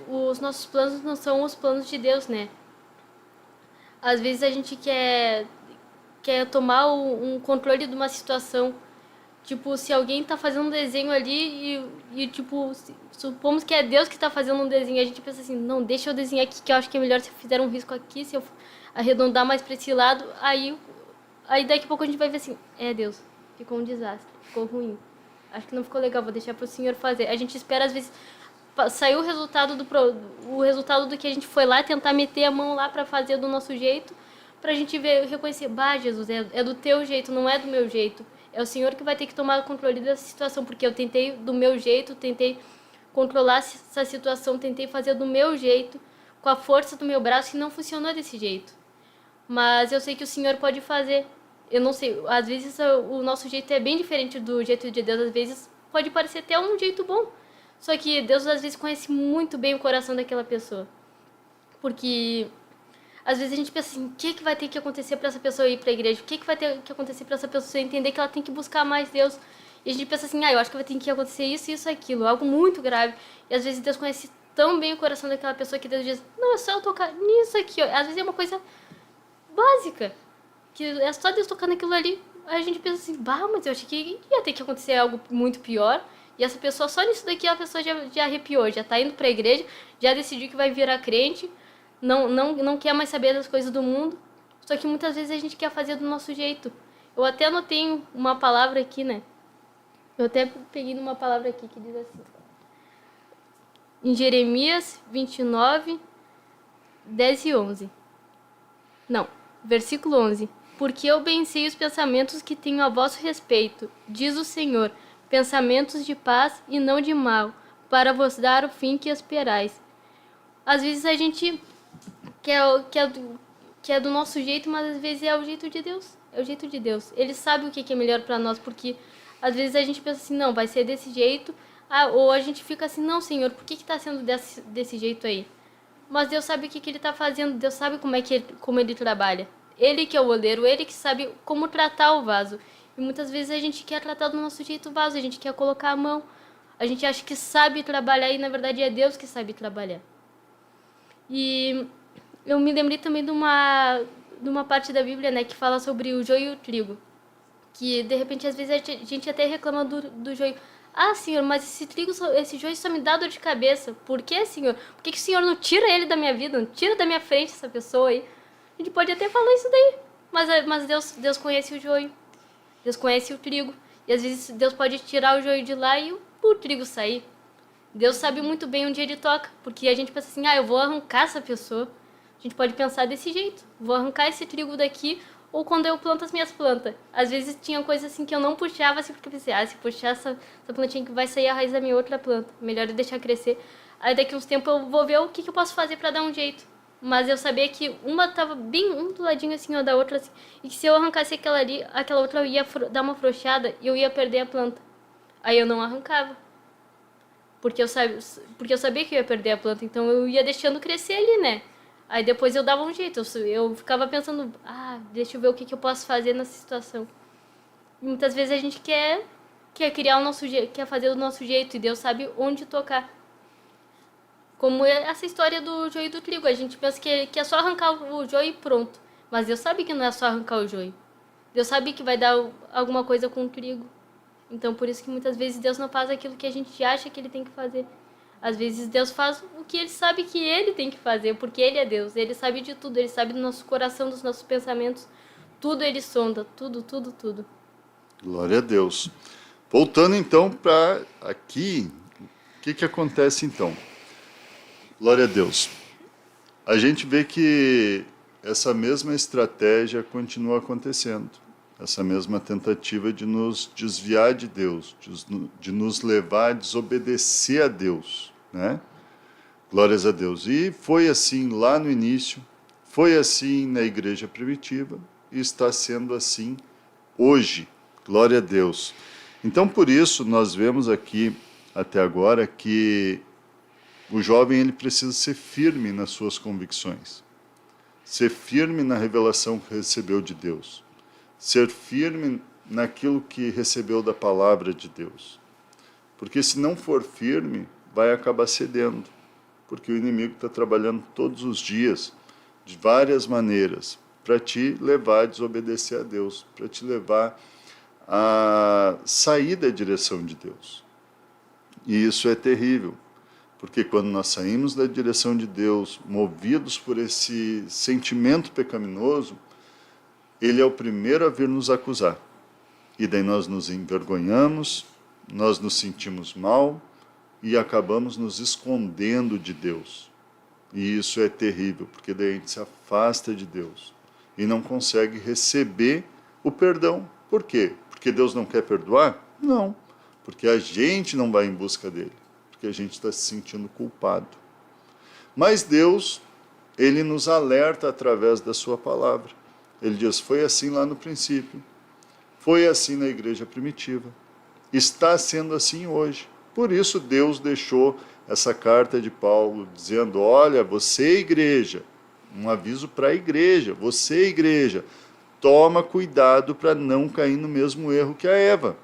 os nossos planos não são os planos de Deus, né? Às vezes a gente quer tomar um controle de uma situação. Tipo, se alguém tá fazendo um desenho ali e tipo, supomos que é Deus que tá fazendo um desenho, a gente pensa assim, não, deixa eu desenhar aqui, que eu acho que é melhor se eu fizer um risco aqui, se eu arredondar mais para esse lado, aí Aí daqui a pouco a gente vai ver assim, Deus, ficou um desastre, ficou ruim. Acho que não ficou legal, vou deixar pro Senhor fazer. A gente espera, às vezes, sair o resultado do que a gente foi lá, tentar meter a mão lá pra fazer do nosso jeito, pra gente ver, reconhecer, Jesus, é do teu jeito, não é do meu jeito. É o Senhor que vai ter que tomar o controle dessa situação, porque eu tentei do meu jeito, tentei controlar essa situação, tentei fazer do meu jeito, com a força do meu braço, e não funcionou desse jeito. Mas eu sei que o Senhor pode fazer. Eu não sei, às vezes o nosso jeito é bem diferente do jeito de Deus, às vezes pode parecer até um jeito bom. Só que Deus às vezes conhece muito bem o coração daquela pessoa. Porque às vezes a gente pensa assim, o que vai ter que acontecer para essa pessoa ir para a igreja? O que vai ter que acontecer para essa pessoa entender que ela tem que buscar mais Deus? E a gente pensa assim, eu acho que vai ter que acontecer isso, isso, aquilo, algo muito grave. E às vezes Deus conhece tão bem o coração daquela pessoa que Deus diz, não, é só eu tocar nisso aqui, ó. Às vezes é uma coisa básica, que é só Deus tocar naquilo ali. Aí a gente pensa assim, mas eu achei que ia ter que acontecer algo muito pior. E essa pessoa, só nisso daqui, a pessoa já arrepiou, já tá indo pra igreja, já decidiu que vai virar crente, não quer mais saber das coisas do mundo. Só que muitas vezes a gente quer fazer do nosso jeito. Eu até anotei uma palavra aqui, né? Eu até peguei uma palavra aqui que diz assim. Em Jeremias 29, 10 e 11. Não, versículo 11. Porque eu bem sei os pensamentos que tenho a vosso respeito, diz o Senhor, pensamentos de paz e não de mal, para vos dar o fim que esperais. Às vezes a gente quer do nosso jeito, mas às vezes é o jeito de Deus. É o jeito de Deus. Ele sabe o que é melhor para nós, porque às vezes a gente pensa assim, não, vai ser desse jeito, ou a gente fica assim, não, Senhor, por que está sendo desse jeito aí? Mas Deus sabe o que Ele está fazendo, Deus sabe como Ele trabalha. Ele que é o oleiro, Ele que sabe como tratar o vaso. E muitas vezes a gente quer tratar do nosso jeito o vaso, a gente quer colocar a mão, a gente acha que sabe trabalhar e na verdade é Deus que sabe trabalhar. E eu me lembrei também de uma parte da Bíblia, né, que fala sobre o joio e o trigo. Que de repente às vezes a gente até reclama do joio. Senhor, mas esse joio só me dá dor de cabeça. Por que, Senhor? Por que o Senhor não tira ele da minha vida? Não tira da minha frente essa pessoa aí? A gente pode até falar isso daí. Mas Deus conhece o joio. Deus conhece o trigo. E às vezes Deus pode tirar o joio de lá e o trigo sair. Deus sabe muito bem onde Ele toca. Porque a gente pensa assim, eu vou arrancar essa pessoa. A gente pode pensar desse jeito. Vou arrancar esse trigo daqui. Ou quando eu planto as minhas plantas. Às vezes tinha coisas assim que eu não puxava, assim, porque eu pensei, se puxar essa plantinha que vai sair a raiz da minha outra planta. Melhor eu deixar crescer. Aí daqui uns tempos eu vou ver o que eu posso fazer pra dar um jeito. Mas eu sabia que uma tava bem um do ladinho assim, ou da outra assim. E que se eu arrancasse aquela ali, aquela outra ia dar uma frouxada e eu ia perder a planta. Aí eu não arrancava. Porque eu sabia que eu ia perder a planta, então eu ia deixando crescer ali, né? Aí depois eu dava um jeito, eu ficava pensando, deixa eu ver o que eu posso fazer nessa situação. E muitas vezes a gente quer criar o nosso jeito, quer fazer do nosso jeito, e Deus sabe onde tocar. Como essa história do joio e do trigo, a gente pensa que é só arrancar o joio e pronto. Mas Deus sabe que não é só arrancar o joio. Deus sabe que vai dar alguma coisa com o trigo. Então por isso que muitas vezes Deus não faz aquilo que a gente acha que Ele tem que fazer. Às vezes Deus faz o que Ele sabe que Ele tem que fazer, porque Ele é Deus. Ele sabe de tudo, Ele sabe do nosso coração, dos nossos pensamentos. Tudo Ele sonda, tudo, tudo, tudo. Glória a Deus. Voltando então para aqui, o que acontece então? Glória a Deus. A gente vê que essa mesma estratégia continua acontecendo. Essa mesma tentativa de nos desviar de Deus, de nos levar a desobedecer a Deus, né? Glórias a Deus. E foi assim lá no início, foi assim na igreja primitiva e está sendo assim hoje. Glória a Deus. Então, por isso, nós vemos aqui até agora que o jovem ele precisa ser firme nas suas convicções, ser firme na revelação que recebeu de Deus, ser firme naquilo que recebeu da palavra de Deus. Porque se não for firme, vai acabar cedendo. Porque o inimigo está trabalhando todos os dias, de várias maneiras, para te levar a desobedecer a Deus, para te levar a sair da direção de Deus. E isso é terrível. Porque quando nós saímos da direção de Deus, movidos por esse sentimento pecaminoso, ele é o primeiro a vir nos acusar. E daí nós nos envergonhamos, nós nos sentimos mal e acabamos nos escondendo de Deus. E isso é terrível, porque daí a gente se afasta de Deus e não consegue receber o perdão. Por quê? Porque Deus não quer perdoar? Não. Porque a gente não vai em busca dele, porque a gente está se sentindo culpado. Mas Deus, ele nos alerta através da sua palavra. Ele diz, foi assim lá no princípio, foi assim na igreja primitiva, está sendo assim hoje. Por isso Deus deixou essa carta de Paulo dizendo, olha, você igreja, um aviso para a igreja, você igreja, toma cuidado para não cair no mesmo erro que a Eva,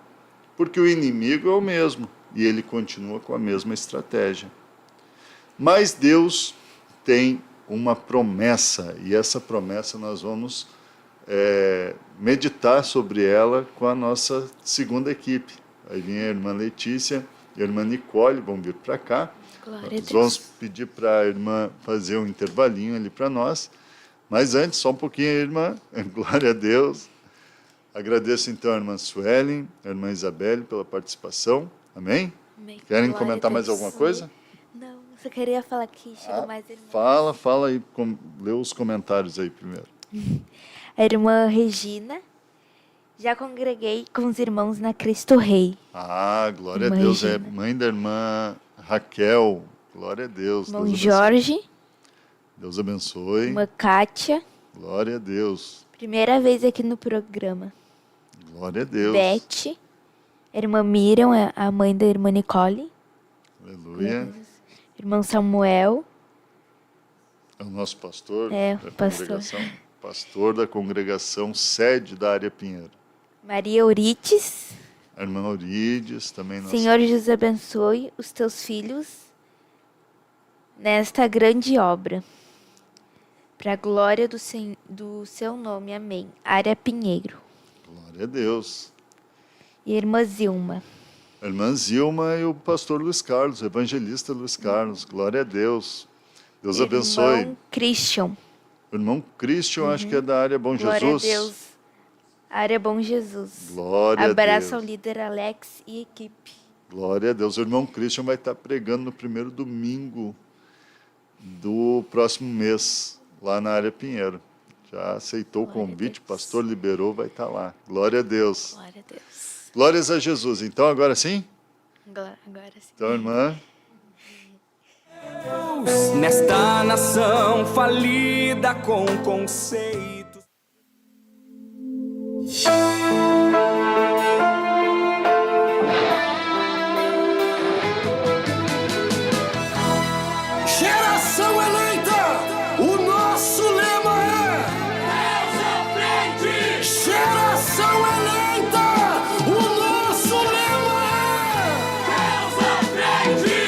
porque o inimigo é o mesmo e ele continua com a mesma estratégia. Mas Deus tem uma promessa, e essa promessa nós vamos meditar sobre ela com a nossa segunda equipe. Aí vem a irmã Letícia e a irmã Nicole, vão vir para cá. Nós vamos pedir para a irmã fazer um intervalinho ali para nós. Mas antes, só um pouquinho, irmã, glória a Deus. Agradeço então a irmã Suelen, a irmã Isabelle pela participação. Amém? Amém. Querem Glória comentar a mais Deus. alguma coisa? Não, só queria falar que chegou mais irmã. Fala aí, lê os comentários aí primeiro. A irmã Regina. Já congreguei com os irmãos na Cristo Rei. Glória Irmã a Deus. Regina. É mãe da irmã Raquel. Glória a Deus. Irmão Deus Jorge. Deus abençoe. Irmã Kátia. Glória a Deus. Primeira vez aqui no programa. Glória a Deus. Beth. Irmã Miriam, a mãe da irmã Nicole. Aleluia. Irmão Samuel. É o nosso pastor É, da pastor. congregação. Pastor da congregação sede da área Pinheiro. Maria Eurites. A irmã Eurides também. Senhor Jesus abençoe os teus filhos nesta grande obra. Para a glória do seu nome. Amém. Área Pinheiro. Glória a Deus. E a irmã Zilma. A irmã Zilma e o pastor Luiz Carlos, o evangelista Luiz Carlos. Glória a Deus. Deus abençoe. Irmão Christian. O irmão Christian, acho que é da área Bom Glória Jesus. a Deus. Área Bom Jesus. Glória Abraço a ao Deus. líder Alex e equipe. Glória a Deus. O irmão Christian vai estar pregando no primeiro domingo do próximo mês, lá na área Pinheiro. Já aceitou o convite, o pastor liberou, vai estar lá. Glória a Deus. Glória a Deus. Glórias a Jesus. Então, agora sim? Agora sim. Então, irmã. Nesta nação falida com conceitos. Geração eleita, o nosso lema é Deus à frente. Geração eleita, o nosso lema é Deus à frente.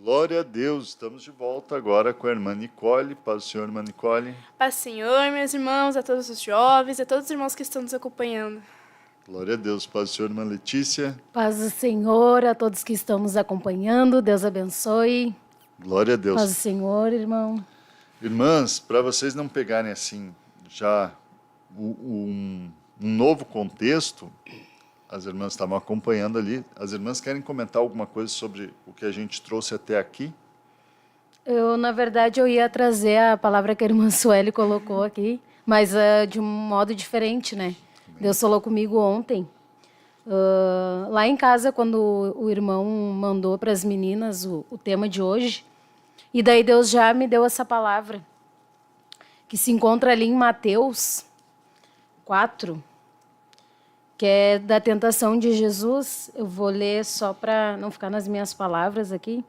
Glória a Deus. Estamos de volta agora com a irmã Nicole. Paz do Senhor, irmã Nicole. Paz do Senhor, meus irmãos, a todos os jovens, a todos os irmãos que estão nos acompanhando. Glória a Deus. Paz do Senhor, irmã Letícia. Paz do Senhor a todos que estão nos acompanhando. Deus abençoe. Glória a Deus. Paz do Senhor, irmão. Irmãs, para vocês não pegarem assim já um novo contexto, as irmãs estavam acompanhando ali. As irmãs querem comentar alguma coisa sobre o que a gente trouxe até aqui? Na verdade, eu ia trazer a palavra que a irmã Sueli colocou aqui, mas de um modo diferente, né? Deus falou comigo ontem. Lá em casa, quando o irmão mandou para as meninas o tema de hoje, e daí Deus já me deu essa palavra, que se encontra ali em Mateus 4, que é da tentação de Jesus. Eu vou ler só para não ficar nas minhas palavras aqui.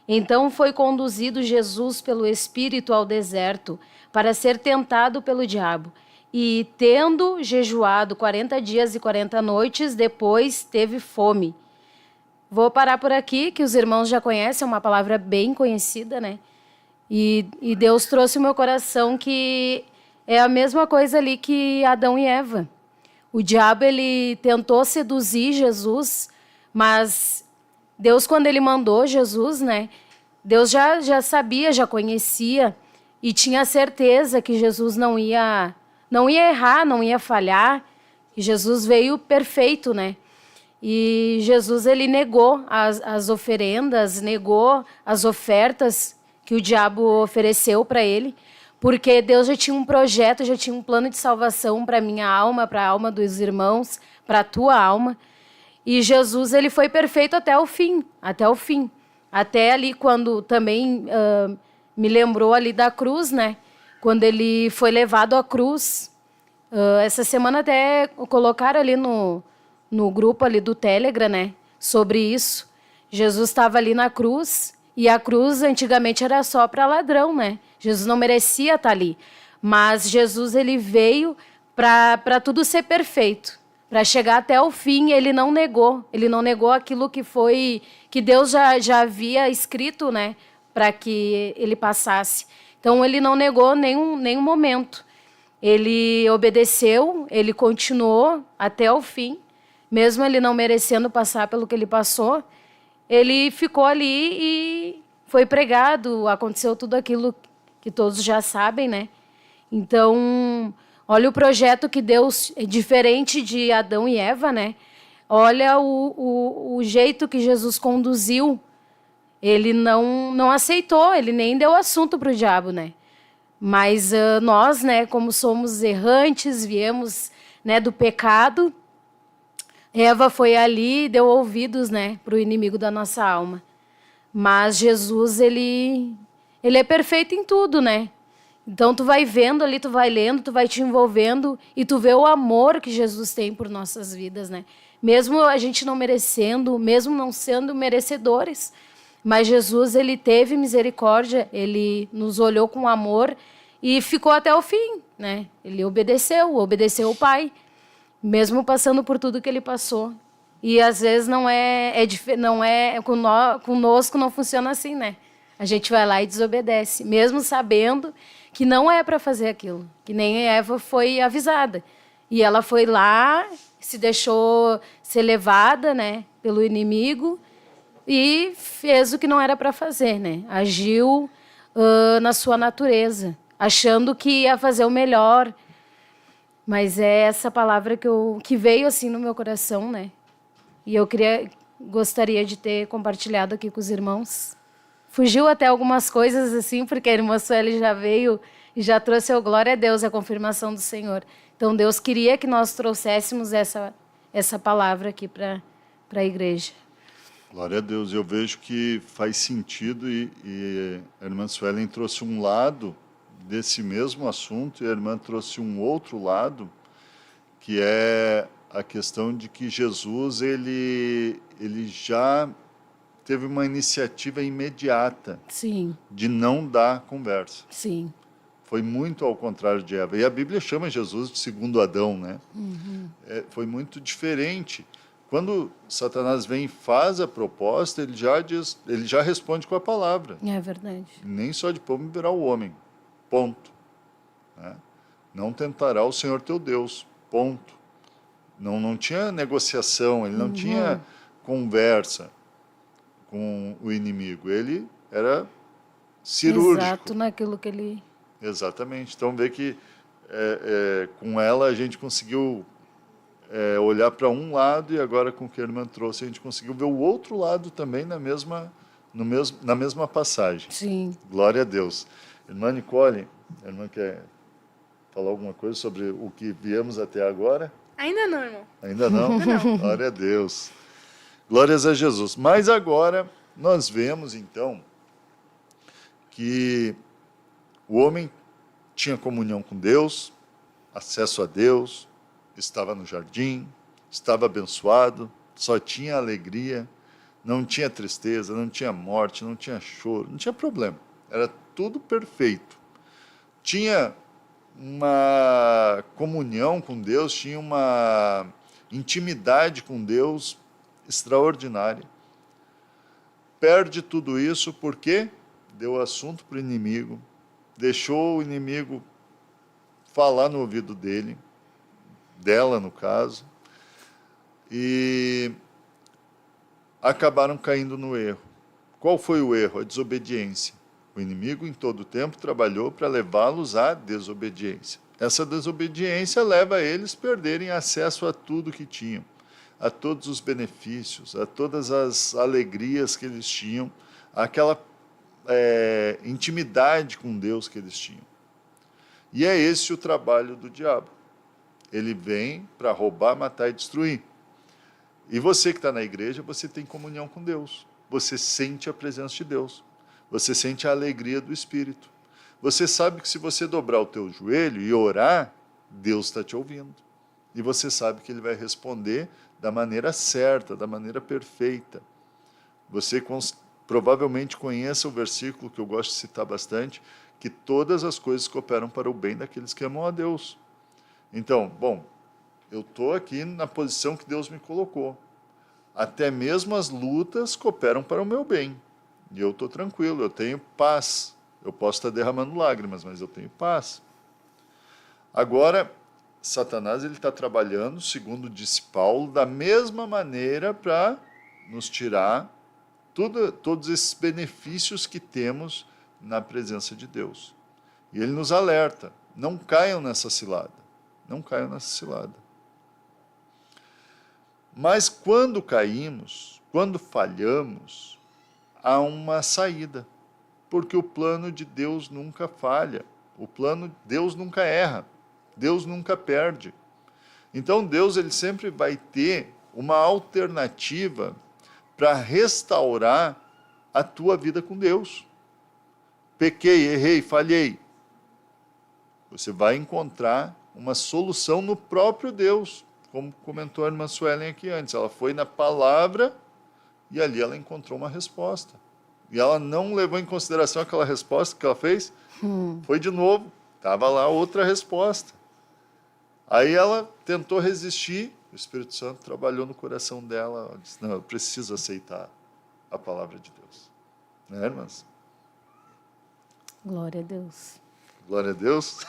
Então foi conduzido Jesus pelo Espírito ao deserto para ser tentado pelo diabo. E tendo jejuado 40 dias e 40 noites, depois teve fome. Vou parar por aqui, que os irmãos já conhecem, é uma palavra bem conhecida, né? E Deus trouxe o meu coração que é a mesma coisa ali que Adão e Eva. O diabo, ele tentou seduzir Jesus, mas Deus, quando ele mandou Jesus, né? Deus já sabia, já conhecia e tinha certeza que Jesus não ia errar, não ia falhar. E Jesus veio perfeito, né? E Jesus, ele negou as oferendas, negou as ofertas que o diabo ofereceu para ele, porque Deus já tinha um projeto, já tinha um plano de salvação para minha alma, para a alma dos irmãos, para a tua alma. E Jesus, ele foi perfeito até o fim, até o fim. Até ali quando também me lembrou ali da cruz, né? Quando ele foi levado à cruz. Essa semana até colocaram ali no grupo ali do Telegram, né? Sobre isso. Jesus estava ali na cruz, e a cruz antigamente era só para ladrão, né? Jesus não merecia estar ali. Mas Jesus, ele veio para tudo ser perfeito. Para chegar até o fim, ele não negou aquilo que Deus já havia escrito, né, para que ele passasse. Então ele não negou nenhum momento. Ele obedeceu, ele continuou até o fim, mesmo ele não merecendo passar pelo que ele passou. Ele ficou ali e foi pregado, aconteceu tudo aquilo que todos já sabem, né? Então, olha o projeto que Deus, diferente de Adão e Eva, né? Olha o jeito que Jesus conduziu. Ele não aceitou, ele nem deu assunto para o diabo, né? Mas nós, né, como somos errantes, viemos, né, do pecado, Eva foi ali e deu ouvidos, né, para o inimigo da nossa alma. Mas Jesus, ele é perfeito em tudo, né? Então, tu vai vendo ali, tu vai lendo, tu vai te envolvendo e tu vê o amor que Jesus tem por nossas vidas, né? Mesmo a gente não merecendo, mesmo não sendo merecedores, mas Jesus, ele teve misericórdia, ele nos olhou com amor e ficou até o fim, né? Ele obedeceu o Pai, mesmo passando por tudo que ele passou. E às vezes conosco não funciona assim, né? A gente vai lá e desobedece, mesmo sabendo que não é para fazer aquilo, que nem Eva foi avisada. E ela foi lá, se deixou ser levada, né, pelo inimigo e fez o que não era para fazer, né? Agiu na sua natureza, achando que ia fazer o melhor. Mas é essa palavra que veio assim no meu coração, né? E eu gostaria de ter compartilhado aqui com os irmãos. Fugiu até algumas coisas assim, porque a irmã Sueli já veio e já trouxe o glória a Deus, a confirmação do Senhor. Então Deus queria que nós trouxéssemos essa palavra aqui para a igreja. Glória a Deus. Eu vejo que faz sentido e a irmã Suelen trouxe um lado desse mesmo assunto e a irmã trouxe um outro lado, que é a questão de que Jesus ele já teve uma iniciativa imediata. Sim. De não dar conversa. Sim. Foi muito ao contrário de Eva. E a Bíblia chama Jesus de segundo Adão, né? Uhum. Foi muito diferente. Quando Satanás vem e faz a proposta, ele já responde com a palavra. É verdade. Nem só de pão viverá o homem. Ponto. Né? Não tentará o Senhor teu Deus. Ponto. Não tinha negociação, ele não tinha conversa com o inimigo. Ele era cirúrgico. Exato naquilo que ele... Exatamente. Então, vê que com ela a gente conseguiu olhar para um lado e agora com o que a irmã trouxe a gente conseguiu ver o outro lado também na mesma passagem. Sim. Glória a Deus. Irmã Nicole, a irmã quer falar alguma coisa sobre o que viemos até agora? Ainda não, irmão. Ainda não? Não. Glória a Deus. Glórias a Jesus. Mas agora nós vemos, então, que o homem tinha comunhão com Deus, acesso a Deus, estava no jardim, estava abençoado, só tinha alegria, não tinha tristeza, não tinha morte, não tinha choro, não tinha problema. Era tudo perfeito. Tinha uma comunhão com Deus, tinha uma intimidade com Deus extraordinária. Perde tudo isso porque deu assunto para o inimigo, deixou o inimigo falar no ouvido dele, dela no caso, e acabaram caindo no erro. Qual foi o erro? A desobediência. O inimigo em todo o tempo trabalhou para levá-los à desobediência. Essa desobediência leva eles a perderem acesso a tudo que tinham, a todos os benefícios, a todas as alegrias que eles tinham, aquela intimidade com Deus que eles tinham. E é esse o trabalho do diabo. Ele vem para roubar, matar e destruir. E você que está na igreja, você tem comunhão com Deus. Você sente a presença de Deus. Você sente a alegria do Espírito. Você sabe que se você dobrar o teu joelho e orar, Deus está te ouvindo. E você sabe que Ele vai responder da maneira certa, da maneira perfeita. Você provavelmente conheça o versículo que eu gosto de citar bastante, que todas as coisas cooperam para o bem daqueles que amam a Deus. Então, bom, eu estou aqui na posição que Deus me colocou. Até mesmo as lutas cooperam para o meu bem. E eu estou tranquilo, eu tenho paz. Eu posso estar derramando lágrimas, mas eu tenho paz. Agora, Satanás está trabalhando, segundo disse Paulo, da mesma maneira para nos tirar todos esses benefícios que temos na presença de Deus. E ele nos alerta, não caiam nessa cilada. Não caiam nessa cilada. Mas quando caímos, quando falhamos, há uma saída. Porque o plano de Deus nunca falha. Deus nunca erra. Deus nunca perde. Então Deus ele sempre vai ter uma alternativa para restaurar a tua vida com Deus. Pequei, errei, falhei. Você vai encontrar uma solução no próprio Deus, como comentou a irmã Suelen aqui antes. Ela foi na palavra e ali ela encontrou uma resposta. E ela não levou em consideração aquela resposta que ela fez. Foi de novo, estava lá outra resposta. Aí ela tentou resistir, o Espírito Santo trabalhou no coração dela. Ela disse, não, eu preciso aceitar a palavra de Deus. Né, irmãs? Glória a Deus. Glória a Deus.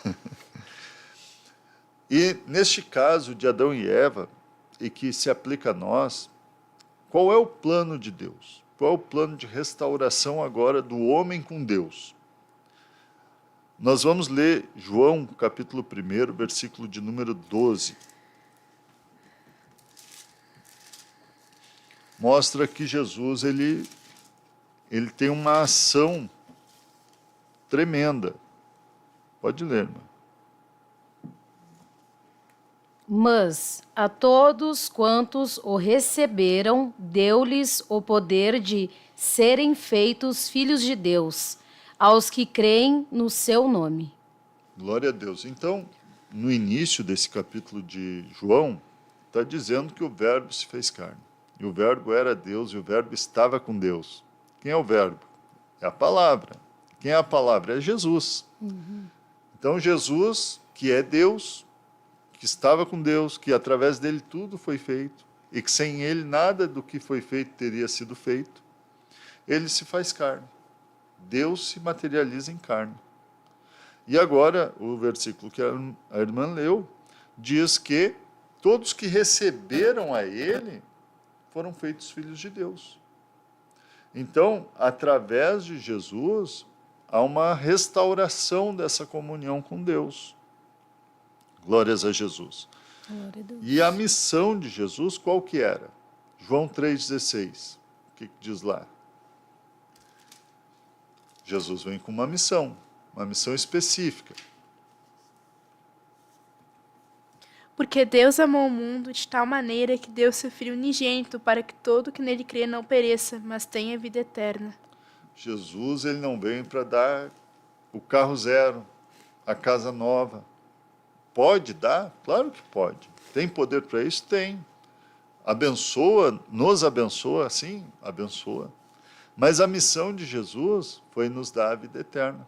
E neste caso de Adão e Eva, e que se aplica a nós, qual é o plano de Deus? Qual é o plano de restauração agora do homem com Deus? Nós vamos ler João, capítulo 1, versículo de número 12. Mostra que Jesus ele tem uma ação tremenda. Pode ler, irmã. Mas a todos quantos o receberam, deu-lhes o poder de serem feitos filhos de Deus, aos que creem no seu nome. Glória a Deus. Então, no início desse capítulo de João, está dizendo que o Verbo se fez carne. E o Verbo era Deus e o Verbo estava com Deus. Quem é o Verbo? É a palavra. Quem é a palavra? É Jesus. Então, Jesus, que é Deus, que estava com Deus, que através dele tudo foi feito, e que sem ele nada do que foi feito teria sido feito, ele se faz carne. Deus se materializa em carne. E agora, o versículo que a irmã leu, diz que todos que receberam a ele foram feitos filhos de Deus. Então, através de Jesus, há uma restauração dessa comunhão com Deus. Glórias a Jesus. Glória a Deus. E a missão de Jesus, qual que era? João 3,16. O que diz lá? Jesus vem com uma missão específica. Porque Deus amou o mundo de tal maneira que deu seu Filho unigênito para que todo que nele crê não pereça, mas tenha vida eterna. Jesus ele não veio para dar o carro zero, a casa nova. Pode dar? Claro que pode. Tem poder para isso? Tem. Abençoa, nos abençoa, sim, abençoa. Mas a missão de Jesus foi nos dar a vida eterna.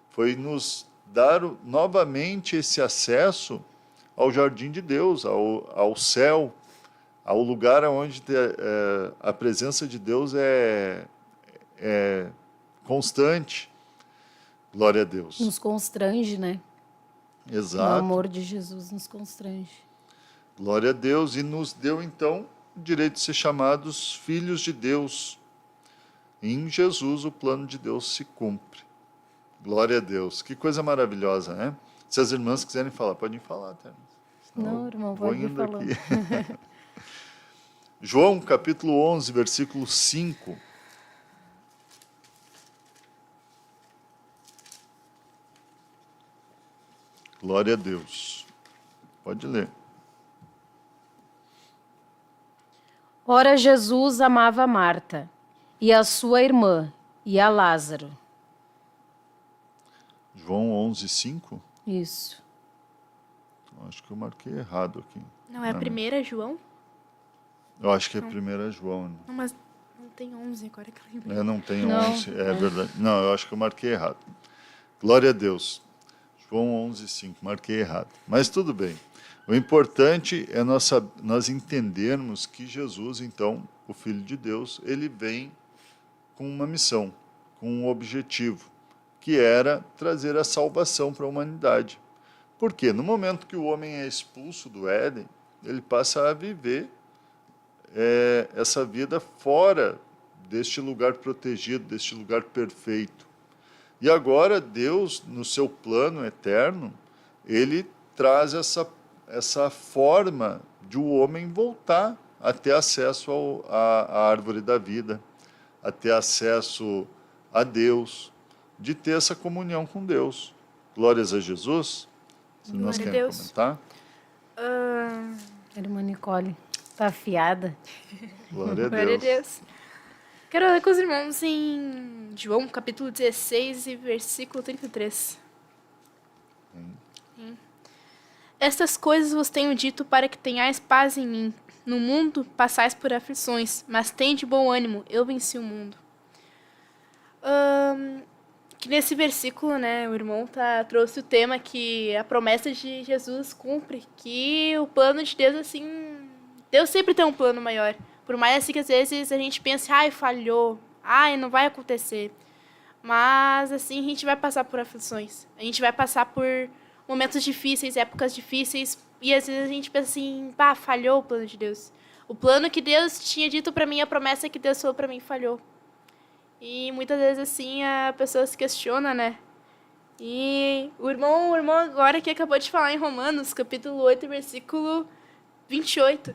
Foi nos dar novamente esse acesso ao jardim de Deus, ao céu, ao lugar onde a presença de Deus é constante. Glória a Deus. Nos constrange, né? Exato. O amor de Jesus nos constrange. Glória a Deus, e nos deu então o direito de ser chamados filhos de Deus. Em Jesus o plano de Deus se cumpre. Glória a Deus. Que coisa maravilhosa, né? Se as irmãs quiserem falar, podem falar, Tânia. Não, irmão, pode ir falando. João, capítulo 11, versículo 5. Glória a Deus. Pode ler. Ora, Jesus amava Marta, e a sua irmã, e a Lázaro. João 11, 5? Isso. Acho que eu marquei errado aqui. Não é a primeira, João? Eu acho que é a primeira João. Né? Não, mas não tem 11 agora que eu lembrei. É, não tem Não. 11, é verdade. Não, eu acho que eu marquei errado. Glória a Deus. João 11, 5, marquei errado. Mas tudo bem. O importante é nós entendermos que Jesus, então, o Filho de Deus, ele vem com uma missão, com um objetivo, que era trazer a salvação para a humanidade. Por quê? No momento que o homem é expulso do Éden, ele passa a viver essa vida fora deste lugar protegido, deste lugar perfeito. E agora Deus, no seu plano eterno, ele traz essa forma de o homem voltar a ter acesso à árvore da vida, a ter acesso a Deus, de ter essa comunhão com Deus. Glórias a Jesus. Se nós Glória a queremos Deus. comentar. Irmã Nicole, tá afiada. Glória a Glória a Deus. Deus. Quero ler com os irmãos em João, capítulo 16 e versículo 33. Estas coisas vos tenho dito para que tenhais paz em mim. No mundo passais por aflições, mas tende bom ânimo, eu venci o mundo. Que nesse versículo, né, o irmão trouxe o tema que a promessa de Jesus cumpre, que o plano de Deus, assim, Deus sempre tem um plano maior. Por mais assim que às vezes a gente pense, ai, falhou, ai, não vai acontecer. Mas assim, a gente vai passar por aflições. A gente vai passar por momentos difíceis, épocas difíceis. E às vezes a gente pensa assim, pá, falhou o plano de Deus. O plano que Deus tinha dito pra mim, a promessa que Deus falou pra mim, falhou. E muitas vezes assim a pessoa se questiona, né? E o irmão agora que acabou de falar em Romanos, capítulo 8, versículo 28.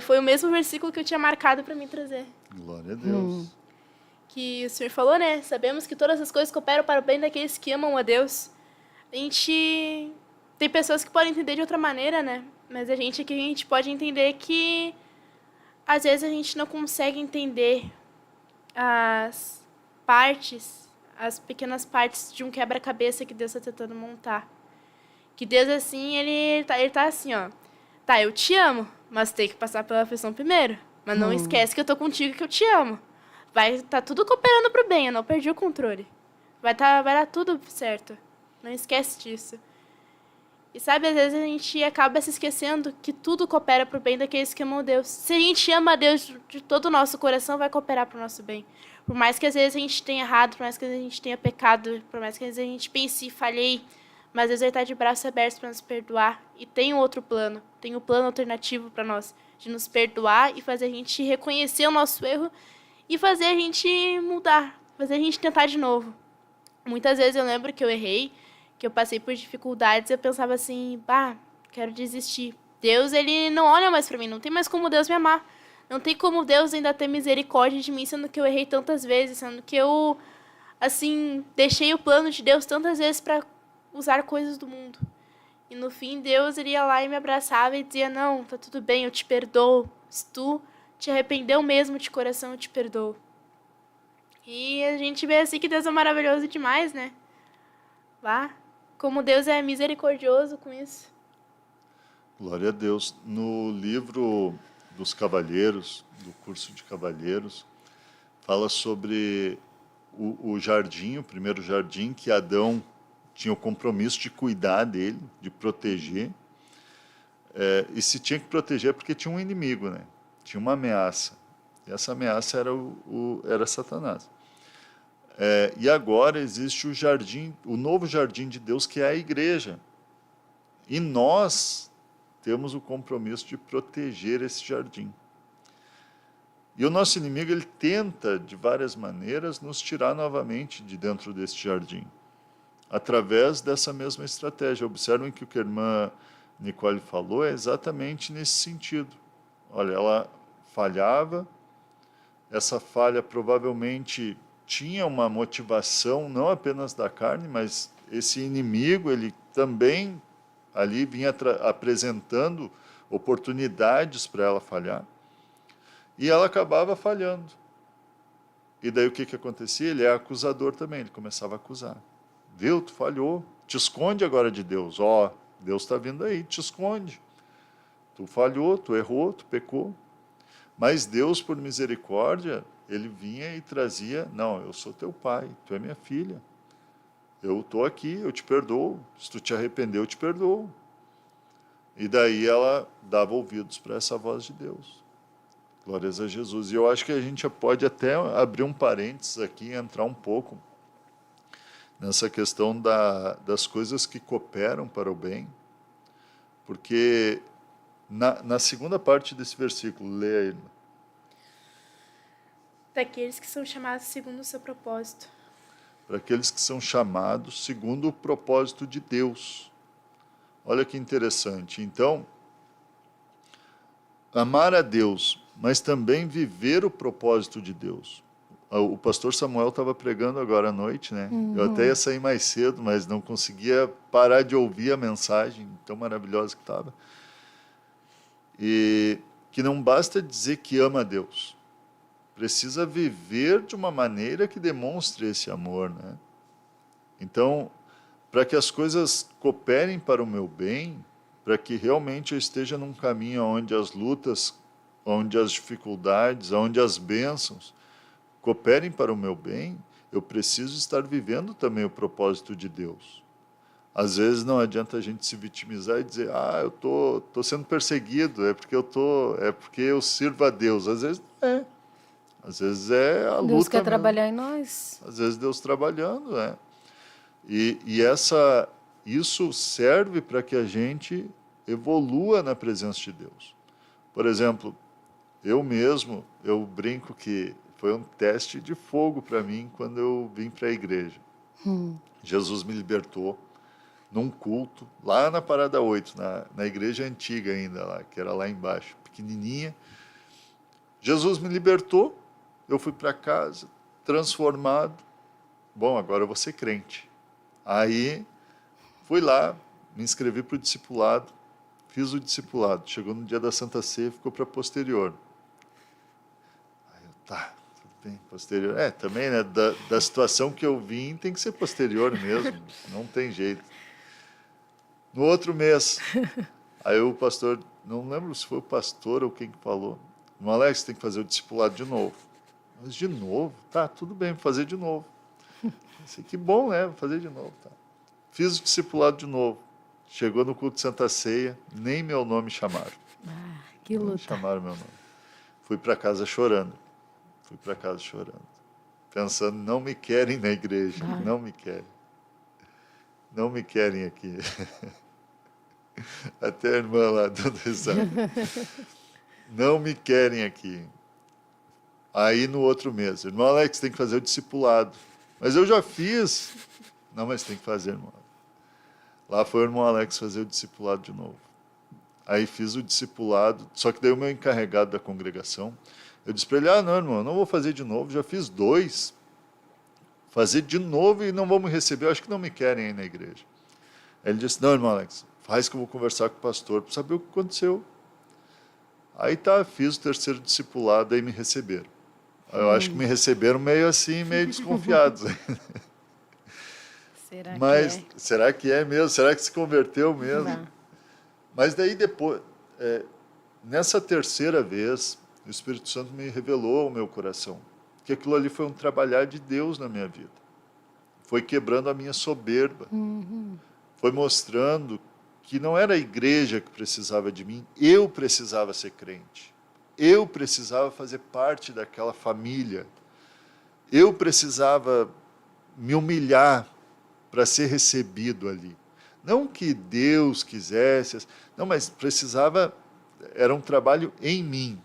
Foi o mesmo versículo que eu tinha marcado para mim trazer. Glória a Deus. Que o Senhor falou, né? Sabemos que todas as coisas cooperam para o bem daqueles que amam a Deus. A gente... Tem pessoas que podem entender de outra maneira, né? Mas a gente aqui, a gente pode entender que... Às vezes a gente não consegue entender as partes, as pequenas partes de um quebra-cabeça que Deus está tentando montar. Que Deus, assim, ele tá assim, ó. Tá, eu te amo, mas tem que passar pela aflição primeiro. Mas não esquece que eu tô contigo, que eu te amo. Vai tá tudo cooperando pro bem, eu não perdi o controle. Vai dar tudo certo. Não esquece disso. E sabe, às vezes a gente acaba se esquecendo que tudo coopera pro bem daqueles que amam Deus. Se a gente ama a Deus de todo o nosso coração, vai cooperar pro nosso bem. Por mais que às vezes a gente tenha errado, por mais que às vezes a gente tenha pecado, por mais que às vezes a gente pense, falhei, mas Deus vai estar de braços abertos para nos perdoar. E tem um outro plano, tem um plano alternativo para nós, de nos perdoar e fazer a gente reconhecer o nosso erro e fazer a gente mudar, fazer a gente tentar de novo. Muitas vezes eu lembro que eu errei, que eu passei por dificuldades, eu pensava assim, quero desistir. Deus, ele não olha mais para mim, não tem mais como Deus me amar. Não tem como Deus ainda ter misericórdia de mim, sendo que eu errei tantas vezes, sendo que eu, assim, deixei o plano de Deus tantas vezes para usar coisas do mundo. E no fim, Deus iria lá e me abraçava e dizia, não, tá tudo bem, eu te perdoo. Se tu te arrependeu mesmo de coração, eu te perdoo. E a gente vê assim que Deus é maravilhoso demais, né? Como Deus é misericordioso com isso. Glória a Deus. No livro dos Cavalheiros, do curso de Cavalheiros, fala sobre o jardim, o primeiro jardim, que Adão tinha o compromisso de cuidar dele, de proteger. E se tinha que proteger porque tinha um inimigo, né? Tinha uma ameaça. E essa ameaça era Satanás. E agora existe o jardim, o novo jardim de Deus, que é a igreja. E nós temos o compromisso de proteger esse jardim. E o nosso inimigo, ele tenta, de várias maneiras, nos tirar novamente de dentro desse jardim, através dessa mesma estratégia. Observem que o que a irmã Nicole falou é exatamente nesse sentido. Olha, ela falhava, essa falha provavelmente tinha uma motivação, não apenas da carne, mas esse inimigo, ele também ali vinha apresentando oportunidades para ela falhar. E ela acabava falhando. E daí o que acontecia? Ele é acusador também, ele começava a acusar. Viu, tu falhou, te esconde agora de Deus. Ó, Deus está vindo aí, te esconde. Tu falhou, tu errou, tu pecou. Mas Deus, por misericórdia, ele vinha e trazia, não, eu sou teu pai, tu é minha filha. Eu estou aqui, eu te perdoo. Se tu te arrependeu, eu te perdoo. E daí ela dava ouvidos para essa voz de Deus. Glórias a Jesus. E eu acho que a gente pode até abrir um parênteses aqui e entrar um pouco nessa questão das coisas que cooperam para o bem. Porque na segunda parte desse versículo, leia ele. Daqueles que são chamados segundo o seu propósito. Para aqueles que são chamados segundo o propósito de Deus. Olha que interessante. Então, amar a Deus, mas também viver o propósito de Deus. O pastor Samuel estava pregando agora à noite, né? Eu até ia sair mais cedo, mas não conseguia parar de ouvir a mensagem tão maravilhosa que estava. E que não basta dizer que ama a Deus. Precisa viver de uma maneira que demonstre esse amor, né? Então, para que as coisas cooperem para o meu bem, para que realmente eu esteja num caminho onde as lutas, onde as dificuldades, onde as bênçãos cooperem para o meu bem, eu preciso estar vivendo também o propósito de Deus. Às vezes não adianta a gente se vitimizar e dizer, eu tô sendo perseguido, é porque eu sirvo a Deus. Às vezes não é. Às vezes é a luta. Deus quer mesmo. trabalhar em nós. Às vezes Deus trabalhando, né? E isso serve para que a gente evolua na presença de Deus. Por exemplo, eu brinco que foi um teste de fogo para mim quando eu vim para a igreja. Jesus me libertou num culto, lá na Parada 8, na igreja antiga ainda, lá, que era lá embaixo, pequenininha. Jesus me libertou, eu fui para casa, transformado. Bom, agora eu vou ser crente. Aí, fui lá, me inscrevi para o discipulado, fiz o discipulado. Chegou no dia da Santa Ceia, ficou para posterior. Aí eu, tudo bem, posterior. Também, né, da situação que eu vim, tem que ser posterior mesmo, não tem jeito. No outro mês, aí o pastor, não lembro se foi o pastor ou quem que falou, irmão Alex, tem que fazer o discipulado de novo. Mas de novo? Tá, tudo bem, vou fazer de novo. Pensei, que bom, né? Vou fazer de novo. Tá. Fiz o discipulado de novo. Chegou no culto de Santa Ceia, nem meu nome chamaram. Que luta. Não chamaram meu nome. Fui para casa chorando. Pensando, não me querem na igreja, não me querem. Não me querem aqui. Até a irmã lá dando risada. Não me querem aqui. Aí no outro mês, irmão Alex, tem que fazer o discipulado. Mas eu já fiz. Não, mas tem que fazer, irmão. Lá foi o irmão Alex fazer o discipulado de novo. Aí fiz o discipulado, só que daí o meu encarregado da congregação, eu disse para ele, não, irmão, eu não vou fazer de novo, já fiz 2. Fazer de novo e não vão me receber, eu acho que não me querem aí na igreja. Aí ele disse, não, irmão Alex, faz que eu vou conversar com o pastor para saber o que aconteceu. Aí fiz o 3º discipulado, aí me receberam. Eu acho que me receberam meio assim, meio desconfiados. Será que é mesmo? Será que se converteu mesmo? Não. Mas daí depois, nessa 3ª vez, o Espírito Santo me revelou ao meu coração que aquilo ali foi um trabalhar de Deus na minha vida. Foi quebrando a minha soberba. Foi mostrando que não era a igreja que precisava de mim, eu precisava ser crente. Eu precisava fazer parte daquela família. Eu precisava me humilhar para ser recebido ali. Não que Deus quisesse, não, mas precisava, era um trabalho em mim.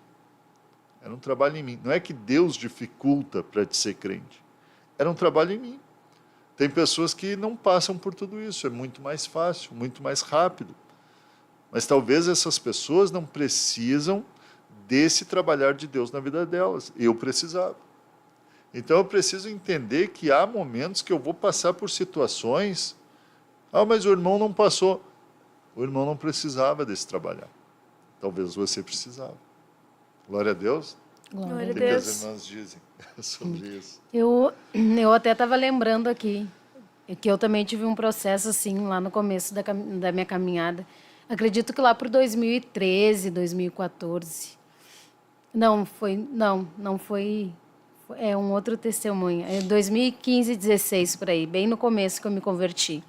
Era um trabalho em mim. Não é que Deus dificulta para te ser crente. Era um trabalho em mim. Tem pessoas que não passam por tudo isso, é muito mais fácil, muito mais rápido. Mas talvez essas pessoas não precisam desse trabalhar de Deus na vida delas. Eu precisava. Então eu preciso entender que há momentos que eu vou passar por situações. Ah, mas o irmão não passou. O irmão não precisava desse trabalhar. Talvez você precisava. Glória a Deus. Glória a O que Deus. as irmãs dizem sobre isso? Eu até estava lembrando aqui que eu também tive um processo assim lá no começo da minha caminhada. Acredito que lá por 2013, 2014. Não foi. É um outro testemunho. É 2015, 16 por aí, bem no começo que eu me converti.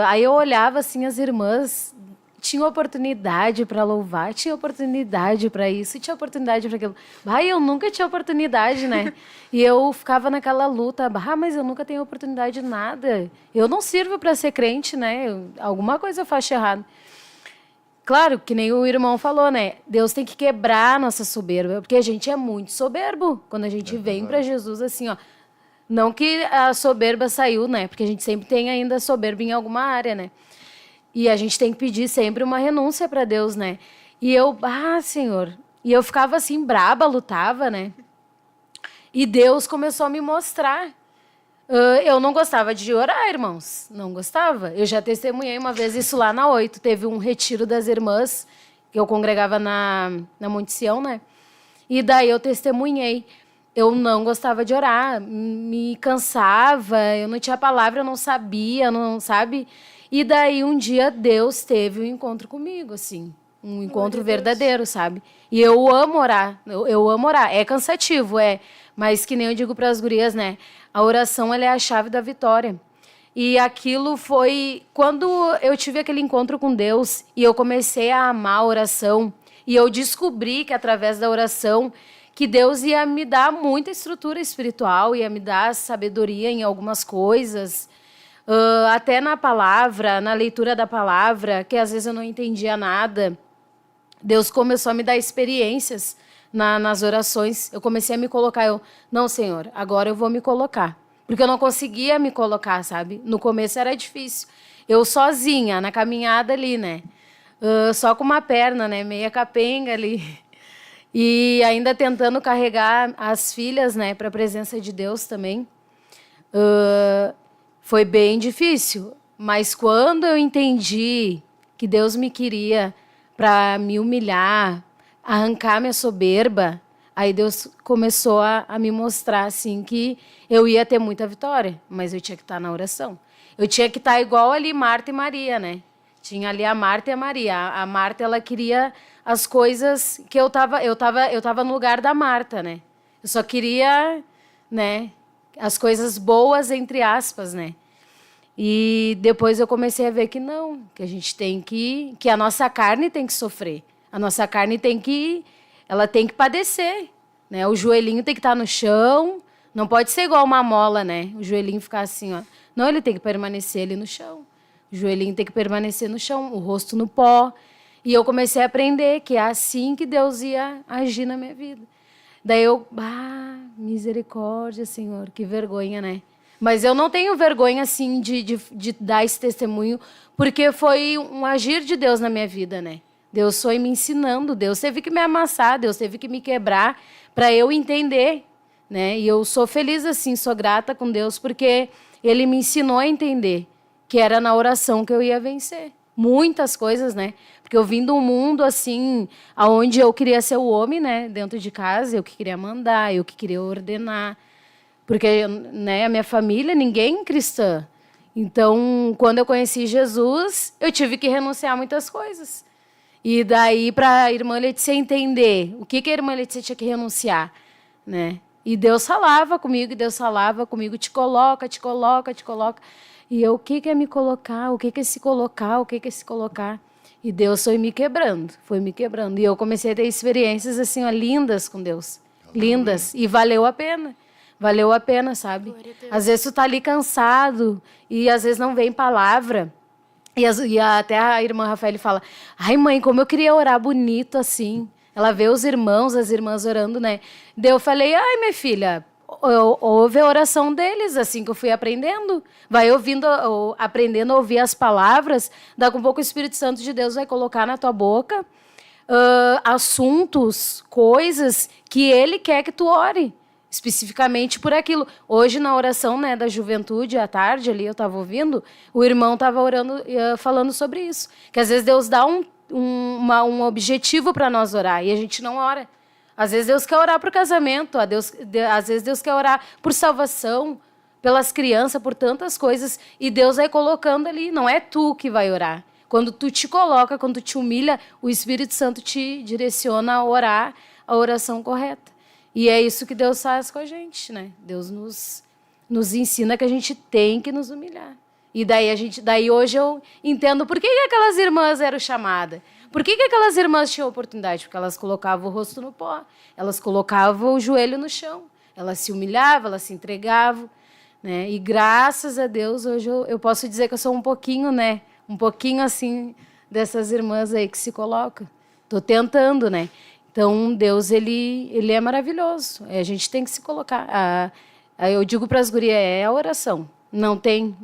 Aí eu olhava assim as irmãs. Tinha oportunidade para louvar, tinha oportunidade para isso, tinha oportunidade para aquilo. Eu nunca tinha oportunidade, né? E eu ficava naquela luta, mas eu nunca tenho oportunidade de nada. Eu não sirvo para ser crente, né? Alguma coisa eu faço errado. Claro, que nem o irmão falou, né? Deus tem que quebrar a nossa soberba, porque a gente é muito soberbo quando a gente vem para Jesus assim, ó. Não que a soberba saiu, né? Porque a gente sempre tem ainda soberba em alguma área, né? E a gente tem que pedir sempre uma renúncia para Deus, né? E eu, Senhor. E eu ficava assim, braba, lutava, né? E Deus começou a me mostrar. Eu não gostava de orar, irmãos. Não gostava. Eu já testemunhei uma vez isso lá na 8. Teve um retiro das irmãs, que eu congregava na Monte Sião, né? E daí eu testemunhei. Eu não gostava de orar. Me cansava, eu não tinha palavra, eu não sabia, não sabe? E daí, um dia, Deus teve um encontro comigo, assim. Um encontro verdadeiro, sabe? E eu amo orar. Eu amo orar. É cansativo, mas que nem eu digo para as gurias, né? A oração, ela é a chave da vitória. E aquilo foi... Quando eu tive aquele encontro com Deus e eu comecei a amar a oração, e eu descobri que, através da oração, que Deus ia me dar muita estrutura espiritual, ia me dar sabedoria em algumas coisas... até na palavra, na leitura da palavra, que às vezes eu não entendia nada, Deus começou a me dar experiências nas orações. Eu comecei a me colocar, não, Senhor, agora eu vou me colocar. Porque eu não conseguia me colocar, sabe? No começo era difícil. Eu sozinha, na caminhada ali, né? Só com uma perna, né? Meia capenga ali. E ainda tentando carregar as filhas, né? Para a presença de Deus também. Foi bem difícil, mas quando eu entendi que Deus me queria para me humilhar, arrancar minha soberba, aí Deus começou a me mostrar assim que eu ia ter muita vitória, mas eu tinha que estar na oração. Eu tinha que estar igual ali Marta e Maria, né? Tinha ali a Marta e a Maria. A Marta, ela queria as coisas que eu tava no lugar da Marta, né? Eu só queria, né, as coisas boas, entre aspas, né? E depois eu comecei a ver que não, que a gente tem que a nossa carne tem que sofrer. A nossa carne ela tem que padecer, né? O joelhinho tem que estar no chão, não pode ser igual uma mola, né? O joelhinho ficar assim, ó. Não, ele tem que permanecer ali no chão. O joelhinho tem que permanecer no chão, o rosto no pó. E eu comecei a aprender que é assim que Deus ia agir na minha vida. Daí eu, misericórdia, Senhor, que vergonha, né? Mas eu não tenho vergonha, assim, de dar esse testemunho, porque foi um agir de Deus na minha vida, né? Deus foi me ensinando, Deus teve que me amassar, Deus teve que me quebrar para eu entender, né? E eu sou feliz, assim, sou grata com Deus, porque Ele me ensinou a entender que era na oração que eu ia vencer. Muitas coisas, né? Porque eu vim de um mundo, assim, onde eu queria ser o homem, né? Dentro de casa, eu que queria mandar, eu que queria ordenar. Porque, né, a minha família, ninguém cristã. Então, quando eu conheci Jesus, eu tive que renunciar a muitas coisas. E daí, para a irmã Letícia entender o que a irmã Letícia tinha que renunciar, né? E Deus falava comigo, te coloca, te coloca, te coloca. E eu, o que é me colocar? O que é se colocar? O que é se colocar? E Deus foi me quebrando, foi me quebrando. E eu comecei a ter experiências, assim, ó, lindas com Deus. Lindas. E valeu a pena. Valeu a pena, sabe? Às vezes tu tá ali cansado e às vezes não vem palavra. Até a irmã Rafael fala, ai mãe, como eu queria orar bonito assim. Ela vê os irmãos, as irmãs orando, né? Daí eu falei, ai minha filha, ouve a oração deles, assim que eu fui aprendendo. Vai ouvindo, aprendendo a ouvir as palavras, daqui a pouco o Espírito Santo de Deus vai colocar na tua boca assuntos, coisas que ele quer que tu ore. Especificamente por aquilo. Hoje, na oração, né, da juventude, à tarde ali, eu estava ouvindo, o irmão estava orando, falando sobre isso. Que às vezes Deus dá um objetivo para nós orar e a gente não ora. Às vezes Deus quer orar para o casamento, às vezes Deus quer orar por salvação, pelas crianças, por tantas coisas. E Deus vai colocando ali, não é tu que vai orar. Quando tu te coloca, quando tu te humilha, o Espírito Santo te direciona a orar a oração correta. E é isso que Deus faz com a gente, né? Deus nos ensina que a gente tem que nos humilhar. E daí hoje eu entendo por que aquelas irmãs eram chamadas. Por que aquelas irmãs tinham oportunidade? Porque elas colocavam o rosto no pó, elas colocavam o joelho no chão, elas se humilhavam, elas se entregavam, né? E graças a Deus hoje eu posso dizer que eu sou um pouquinho, né? Um pouquinho assim dessas irmãs aí que se colocam. Estou tentando, né? Então, Deus, ele é maravilhoso. A gente tem que se colocar. Eu digo para as gurias, é a oração. Não tem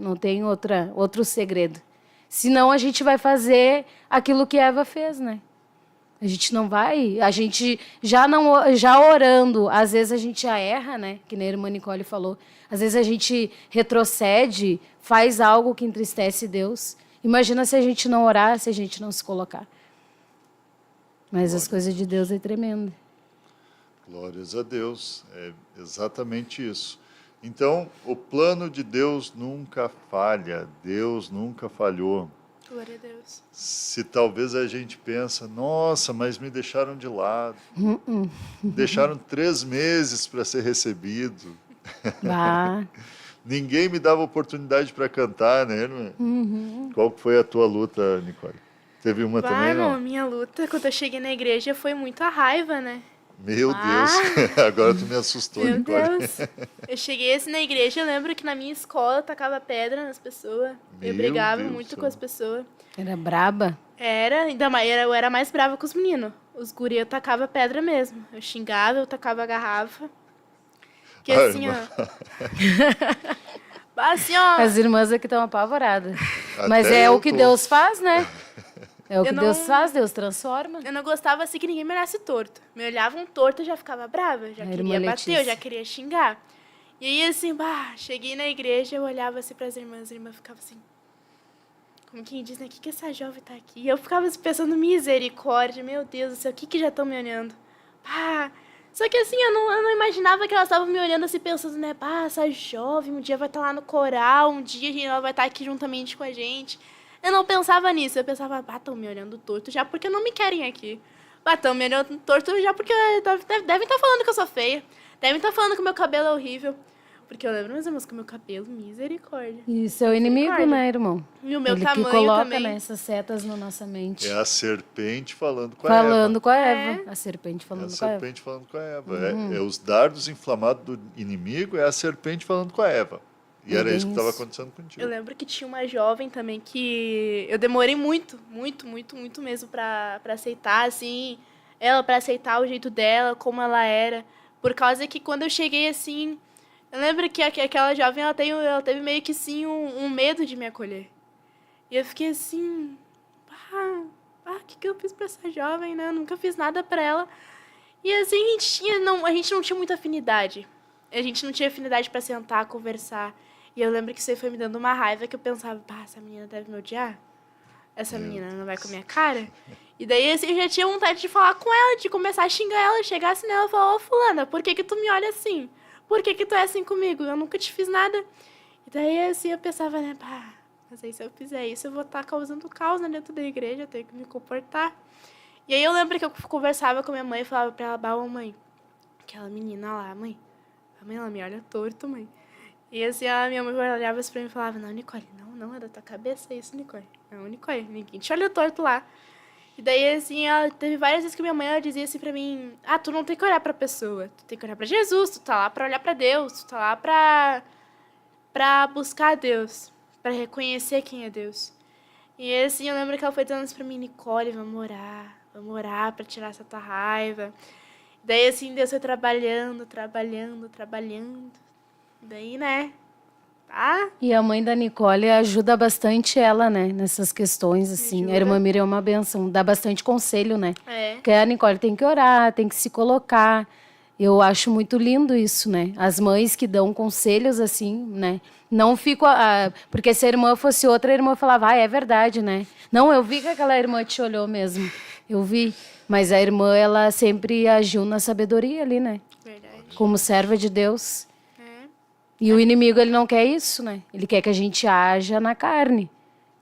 outro segredo. Senão, a gente vai fazer aquilo que Eva fez, né? A gente não vai... A gente já orando, às vezes a gente já erra, né? Que nem a irmã Nicole falou. Às vezes a gente retrocede, faz algo que entristece Deus. Imagina se a gente não orar, se a gente não se colocar. Mas as coisas de Deus é tremenda. Glórias a Deus, é exatamente isso. Então, o plano de Deus nunca falha, Deus nunca falhou. Glória a Deus. Se talvez a gente pensa, nossa, mas me deixaram de lado. Deixaram 3 meses para ser recebido. Ninguém me dava oportunidade para cantar, né, irmã? Qual foi a tua luta, Nicole? Teve uma também, não? A minha luta, quando eu cheguei na igreja, foi muita raiva, né? Meu Deus, agora tu me assustou, Meu Nicole. Deus. Eu cheguei assim na igreja, eu lembro que na minha escola eu tacava pedra nas pessoas. Eu brigava Deus muito do com as céu. pessoas. Era braba? Ainda mais, eu era mais brava com os meninos. Os guri eu tacava pedra mesmo. Eu xingava, eu tacava a garrafa. Que assim, irmã. Assim, ó. As irmãs aqui estão apavoradas. Mas Até é eu o que tô. Deus faz, né? É o que Eu Deus não- faz, Deus transforma. Eu não gostava assim que ninguém me olhasse torto. Me olhavam torto, eu já ficava brava. Já A queria irmã bater, Letícia. eu já queria xingar. E aí, assim, cheguei na igreja, eu olhava assim pras irmãs, as irmãs ficavam assim... Como quem diz, né? O que essa jovem tá aqui? E eu ficava assim, pensando, misericórdia, meu Deus do céu, o que já estão me olhando? Só que assim, eu não imaginava que elas estavam me olhando assim, pensando, né? Essa jovem um dia vai estar lá no coral, um dia ela vai estar aqui juntamente com a gente. Eu não pensava nisso, eu pensava, estão me olhando torto já porque não me querem aqui. Estão me olhando torto já porque devem estar falando que eu sou feia. Devem estar falando que o meu cabelo é horrível. Porque eu lembro, meus irmãos, que o meu cabelo, misericórdia. Isso é o inimigo, Misericórdia. né, irmão? E o meu Ele tamanho que coloca, também. né, essas setas na nossa mente. É a serpente falando com a Eva. Falando com a Eva. A serpente É a falando com a Eva. serpente falando com a Eva. É os dardos inflamados do inimigo, é a serpente falando com a Eva. E É era bem isso que estava isso. acontecendo contigo. Eu lembro que tinha uma jovem também que eu demorei muito mesmo pra aceitar, assim, ela, pra aceitar o jeito dela, como ela era. Por causa que quando eu cheguei, assim, eu lembro que aquela jovem, ela teve meio que, sim, um medo de me acolher. E eu fiquei assim, o que eu fiz pra essa jovem, né? Eu nunca fiz nada pra ela. E assim, a gente não tinha muita afinidade. A gente não tinha afinidade pra sentar, conversar. E eu lembro que isso aí foi me dando uma raiva que eu pensava, essa menina deve me odiar? Essa menina não vai com a minha cara? E daí, assim, eu já tinha vontade de falar com ela, de começar a xingar ela, chegasse nela e falar, fulana, por que tu me olha assim? Por que tu é assim comigo? Eu nunca te fiz nada. E daí, assim, eu pensava, né, mas aí se eu fizer isso, eu vou estar causando caos dentro da igreja, eu tenho que me comportar. E aí eu lembro que eu conversava com a minha mãe e falava pra ela, mãe, aquela menina lá, mãe, ela me olha torto, mãe. E assim, a minha mãe olhava assim pra mim e falava, não, Nicole, não, é da tua cabeça isso, Nicole. Não, Nicole, ninguém te olha torto lá. E daí, assim, teve várias vezes que minha mãe ela dizia assim pra mim, tu não tem que olhar pra pessoa, tu tem que olhar pra Jesus, tu tá lá pra olhar pra Deus, tu tá lá pra buscar Deus, pra reconhecer quem é Deus. E assim, eu lembro que ela foi dizendo isso pra mim, Nicole, vamos orar pra tirar essa tua raiva. Daí, assim, Deus foi trabalhando. Daí, né, tá? E a mãe da Nicole ajuda bastante ela, né, nessas questões, assim. Ajuda. A irmã Miriam é uma benção, dá bastante conselho, né? É. Porque a Nicole tem que orar, tem que se colocar. Eu acho muito lindo isso, né? As mães que dão conselhos assim, né? Não fico... porque se a irmã fosse outra, a irmã falava, é verdade, né? Não, eu vi que aquela irmã te olhou mesmo. Eu vi. Mas a irmã, ela sempre agiu na sabedoria ali, né? Verdade. Como serva de Deus. É. E o inimigo, ele não quer isso, né? Ele quer que a gente haja na carne.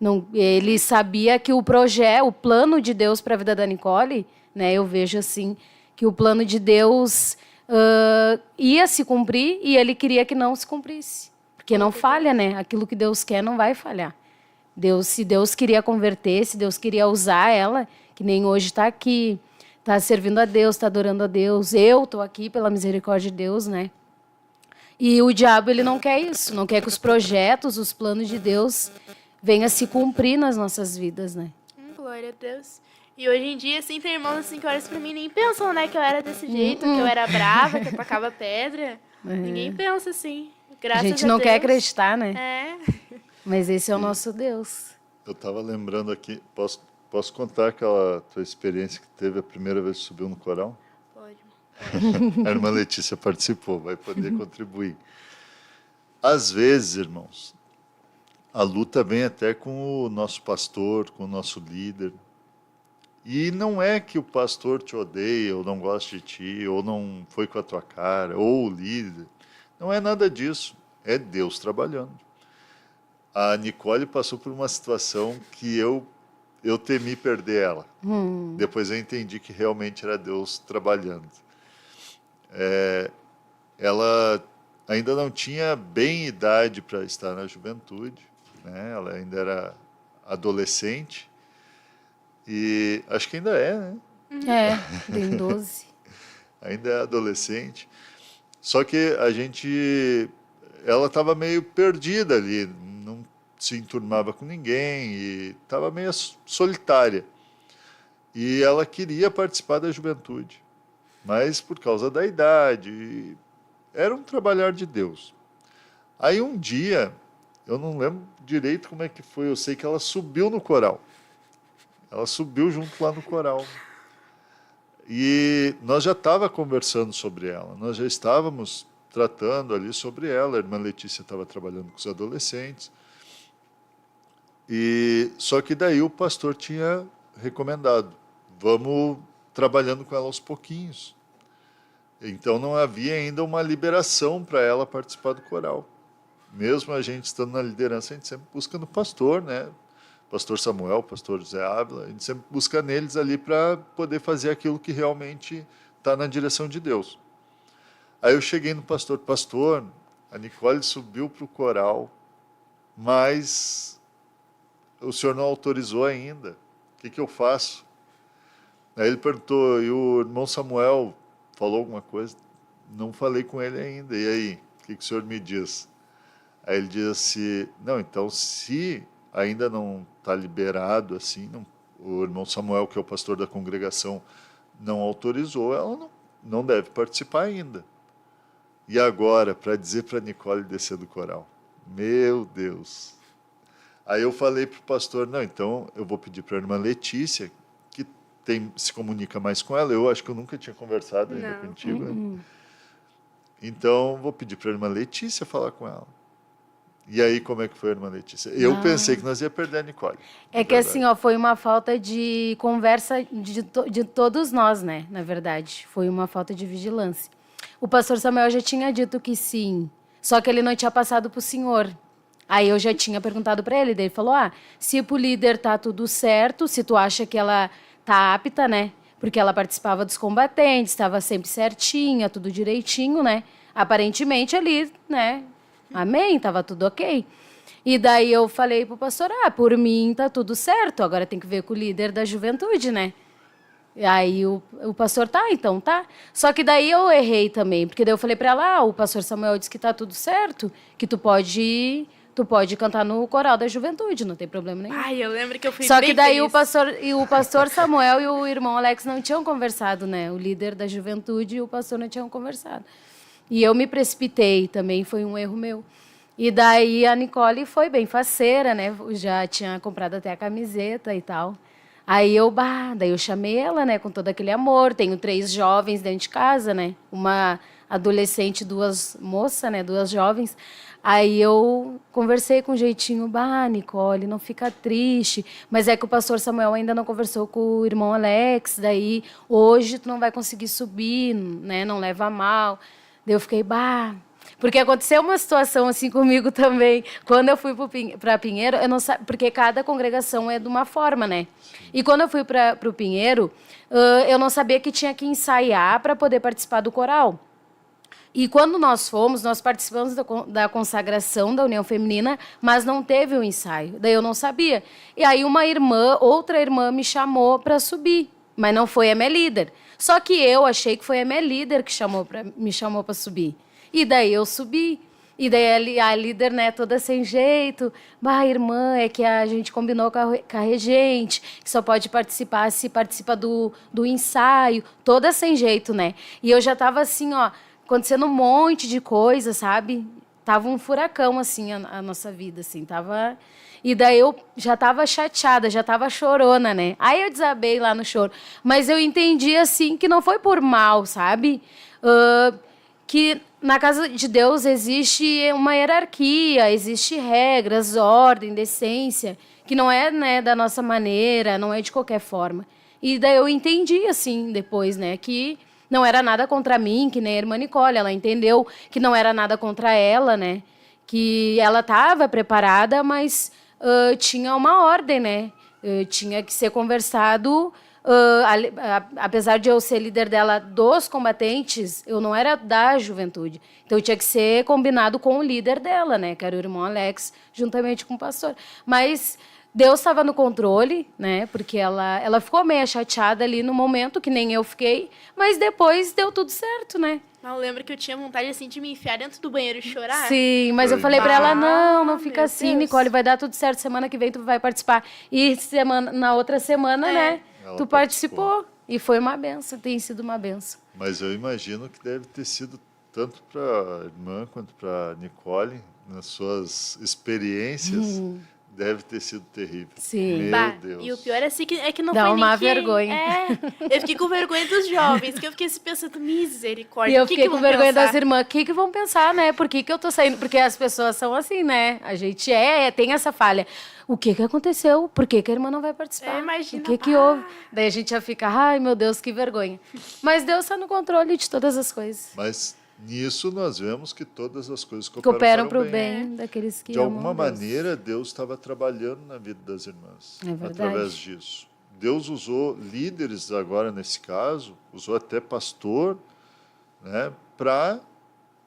Não, ele sabia que o plano de Deus para a vida da Nicole, né? Eu vejo assim, que o plano de Deus ia se cumprir e ele queria que não se cumprisse. Porque não falha, né? Aquilo que Deus quer não vai falhar. Se Deus queria converter, se Deus queria usar ela, que nem hoje está aqui, está servindo a Deus, está adorando a Deus. Eu estou aqui pela misericórdia de Deus, né? E o diabo, ele não quer isso. Não quer que os projetos, os planos de Deus venham a se cumprir nas nossas vidas, né? Glória a Deus. E hoje em dia, assim, tem irmãos assim que olham pra mim e nem pensam, né, que eu era desse jeito, que eu era brava, que eu tacava pedra. Ninguém pensa assim. Graças a Deus. A gente não quer acreditar, né? É. Mas esse é o nosso Deus. Eu estava lembrando aqui, posso contar aquela tua experiência que teve a primeira vez que subiu no coral? Pode. A irmã Letícia participou, vai poder contribuir. Às vezes, irmãos, a luta vem até com o nosso pastor, com o nosso líder. E não é que o pastor te odeia, ou não gosta de ti, ou não foi com a tua cara, ou o líder. Não é nada disso. É Deus trabalhando. A Nicole passou por uma situação que eu temi perder ela. Depois eu entendi que realmente era Deus trabalhando. Ela ainda não tinha bem idade para estar na juventude, né? Ela ainda era adolescente. E acho que ainda é, né? Tem 12. Ainda é adolescente. Só que ela estava meio perdida ali, não se enturmava com ninguém e estava meio solitária. E ela queria participar da juventude, mas por causa da idade, era um trabalhar de Deus. Aí um dia, eu não lembro direito como é que foi, eu sei que ela subiu no coral. Ela subiu junto lá no coral. E nós já estávamos conversando sobre ela, nós já estávamos tratando ali sobre ela. A irmã Letícia estava trabalhando com os adolescentes. Só que daí o pastor tinha recomendado, vamos trabalhando com ela aos pouquinhos. Então não havia ainda uma liberação para ela participar do coral. Mesmo a gente estando na liderança, a gente sempre busca no pastor, né? Pastor Samuel, pastor José Ávila, a gente sempre busca neles ali para poder fazer aquilo que realmente está na direção de Deus. Aí eu cheguei no pastor, a Nicole subiu para o coral, mas o senhor não autorizou ainda, o que eu faço? Aí ele perguntou, e o irmão Samuel falou alguma coisa? Não falei com ele ainda, e aí, o que o senhor me diz? Aí ele disse, não, então se ainda não está liberado, assim, o irmão Samuel, que é o pastor da congregação, não autorizou, ela não deve participar ainda. E agora, para dizer para a Nicole descer do coral? Meu Deus! Aí eu falei para o pastor, não, então eu vou pedir para a irmã Letícia, que se comunica mais com ela, eu acho que eu nunca tinha conversado ainda contigo, né? Então vou pedir para a irmã Letícia falar com ela. E aí, como é que foi a irmã Letícia? Eu pensei que nós ia perder a Nicole. É que assim, foi uma falta de conversa de todos nós, né? Na verdade, foi uma falta de vigilância. O pastor Samuel já tinha dito que sim, só que ele não tinha passado para o senhor. Aí eu já tinha perguntado para ele, daí ele falou, se pro líder tá tudo certo, se tu acha que ela tá apta, né? Porque ela participava dos combatentes, estava sempre certinha, tudo direitinho, né? Aparentemente ali, né? Amém, tava tudo ok. E daí eu falei pro pastor, por mim tá tudo certo, agora tem que ver com o líder da juventude, né? E aí o pastor, então tá. Só que daí eu errei também, porque daí eu falei para ela, o pastor Samuel disse que tá tudo certo, que tu pode tu pode cantar no coral da juventude, não tem problema nenhum. Ai, eu lembro que eu fui Só bem que daí feliz. o pastor Samuel e o irmão Alex não tinham conversado, né? O líder da juventude e o pastor não tinham conversado. E eu me precipitei, também foi um erro meu. E daí a Nicole foi bem faceira, né? Já tinha comprado até a camiseta e tal. Aí daí eu chamei ela, né, com todo aquele amor. Tenho 3 jovens dentro de casa, né? Uma adolescente, 2 moças, né, 2 jovens. Aí eu conversei com jeitinho, Nicole, não fica triste. Mas é que o pastor Samuel ainda não conversou com o irmão Alex, daí hoje tu não vai conseguir subir, né, não leva a mal. Daí eu fiquei, porque aconteceu uma situação assim comigo também. Quando eu fui para Pinheiro, eu não sabia, porque cada congregação é de uma forma, né? E quando eu fui para o Pinheiro, eu não sabia que tinha que ensaiar para poder participar do coral. E quando nós fomos, nós participamos da consagração da União Feminina, mas não teve o ensaio. Daí eu não sabia. E aí outra irmã me chamou para subir, mas não foi a minha líder. Só que eu achei que foi a minha líder que me chamou para subir. E daí eu subi. E daí a líder, né, toda sem jeito. Irmã, é que a gente combinou com a regente, que só pode participar se participa do ensaio. Toda sem jeito, né? E eu já tava assim, ó, acontecendo um monte de coisa, sabe? Tava um furacão, assim, a nossa vida, assim. E daí eu já tava chateada, já tava chorona, né? Aí eu desabei lá no choro. Mas eu entendi, assim, que não foi por mal, sabe? Que na casa de Deus existe uma hierarquia, existe regras, ordem, decência, que não é, né, da nossa maneira, não é de qualquer forma. E daí eu entendi, assim, depois, né, que não era nada contra mim, que nem a irmã Nicole, ela entendeu que não era nada contra ela, né, que ela estava preparada, mas tinha uma ordem, né, tinha que ser conversado. Apesar de eu ser líder dela dos combatentes, eu não era da juventude. Então, tinha que ser combinado com o líder dela, né? Que era o irmão Alex, juntamente com o pastor. Mas Deus estava no controle, né? Porque ela ficou meio chateada ali no momento, que nem eu fiquei. Mas depois deu tudo certo, né? Eu lembro que eu tinha vontade, assim, de me enfiar dentro do banheiro e chorar. Sim, mas eu falei pra ela, não fica meu assim, Deus. Nicole, vai dar tudo certo, semana que vem tu vai participar. E na outra semana, né, Ela tu participou. E foi uma benção, tem sido uma benção. Mas eu imagino que deve ter sido tanto para a irmã quanto para a Nicole, nas suas experiências, deve ter sido terrível. Sim. Meu Deus. E o pior é que não Dá foi uma ninguém. vergonha. Eu fiquei com vergonha dos jovens, que eu fiquei assim pensando, misericórdia. E eu o que fiquei que com vão vergonha pensar? das irmãs. O que vão pensar, né? Por que eu tô saindo? Porque as pessoas são assim, né? A gente tem essa falha. O que aconteceu? Por que a irmã não vai participar? Imagina, O que houve? Daí a gente já fica, ai, meu Deus, que vergonha. Mas Deus está no controle de todas as coisas. Mas nisso nós vemos que todas as coisas Cooperam para pro bem daqueles que De amam alguma a Deus. maneira, Deus estava trabalhando na vida das irmãs, É verdade. através disso. Deus usou líderes agora, nesse caso, usou até pastor, né, para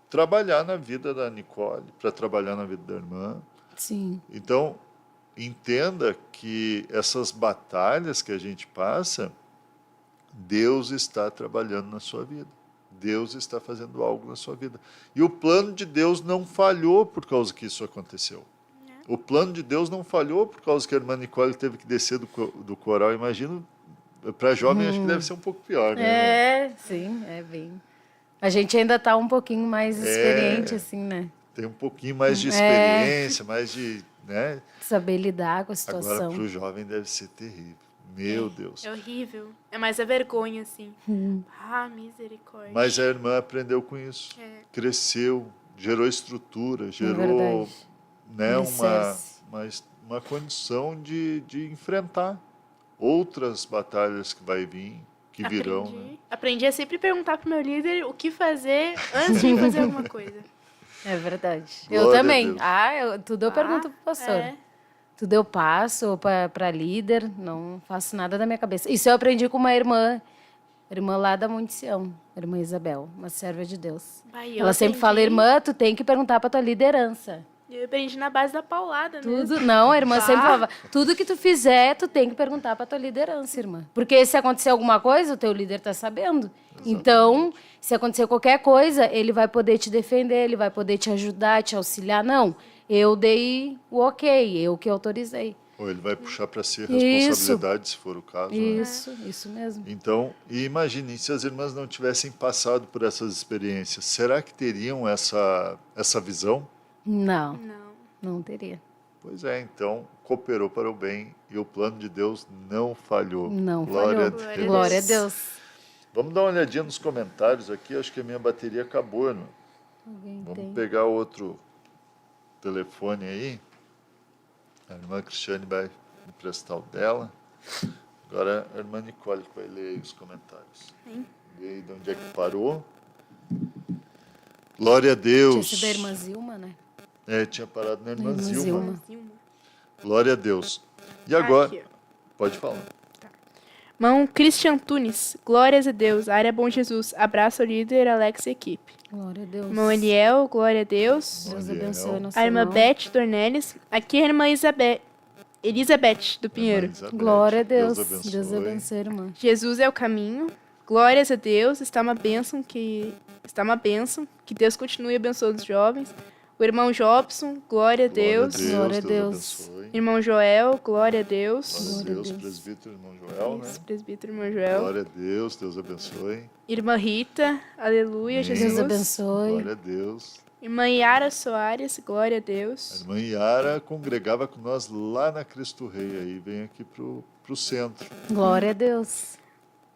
trabalhar na vida da Nicole, para trabalhar na vida da irmã. Sim. Então, entenda que essas batalhas que a gente passa, Deus está trabalhando na sua vida. Deus está fazendo algo na sua vida. E o plano de Deus não falhou por causa que isso aconteceu. O plano de Deus não falhou por causa que a irmã Nicole teve que descer do coral. Imagino, para jovem, acho que deve ser um pouco pior, né? Sim, é bem. A gente ainda está um pouquinho mais experiente, assim, né? Tem um pouquinho mais de experiência, mais de... né? Saber lidar com a Agora, situação. para o jovem, deve ser terrível. Meu Deus. É horrível. É mais a vergonha, assim. Misericórdia. Mas a irmã aprendeu com isso. Cresceu, gerou estrutura, gerou, né, uma condição de enfrentar outras batalhas que vai vir, que virão. Né? Aprendi a sempre perguntar pro meu líder o que fazer antes de fazer alguma coisa. É verdade. Glória eu a também. Deus. Tudo eu pergunto pro pastor. Tudo eu passo para líder, não faço nada da minha cabeça. Isso eu aprendi com uma irmã lá da Monte Sião, a irmã Isabel, uma serva de Deus. Ela sempre fala, irmã, tu tem que perguntar para tua liderança. Eu aprendi na base da paulada, Tudo, não, a irmã sempre falava, tudo que tu fizer, tu tem que perguntar para tua liderança, irmã. Porque se acontecer alguma coisa, o teu líder tá sabendo. Exatamente. Então, se acontecer qualquer coisa, ele vai poder te defender, ele vai poder te ajudar, te auxiliar. Não, eu dei o ok, eu que autorizei. Ou ele vai puxar para si a Isso. responsabilidade, se for o caso. Né? Isso mesmo. Então, e imagine, se as irmãs não tivessem passado por essas experiências, será que teriam essa visão? Não, Não. não teria. Pois é, então cooperou para o bem e o plano de Deus não falhou. Não Glória falhou. a Deus. Glória a Deus. Vamos dar uma olhadinha nos comentários aqui, acho que a minha bateria acabou, irmão. Alguém Vamos tem? pegar outro telefone aí. A irmã Cristiane vai emprestar o dela. Agora a irmã Nicole que vai ler aí os comentários. Vê aí de onde é que parou. Glória a Deus. Tinha sido a irmã Zilma, né? Tinha parado na irmã Irmã Zilma. Zilma. Glória a Deus. E agora? Aqui, ó. Pode falar. Irmão Christian Tunes, glórias a Deus, área Bom Jesus, abraço ao líder Alex e equipe. Glória a Deus. Irmão Eliel, glória a Deus. Deus Eliel. abençoe nosso A irmã irmão. Beth Dornelles, aqui é a irmã Elizabeth do Pinheiro. Elizabeth, Glória a Deus. abençoe. Deus abençoe, irmã. Jesus é o caminho. Glórias a Deus, está uma bênção. Que Deus continue abençoando os jovens. O irmão Jobson, glória a Deus. Glória a Deus. Abençoe. Irmão Joel, glória a Deus. Glória a Deus, Deus. presbítero, irmão Joel, né? Isso, presbítero irmão Joel. Glória a Deus, Deus abençoe. Irmã Rita, aleluia, Amém. Jesus. Deus abençoe. Glória a Deus. Irmã Yara Soares, glória a A Deus. irmã Yara congregava com nós lá na Cristo Rei, aí vem aqui pro centro. Glória a Deus.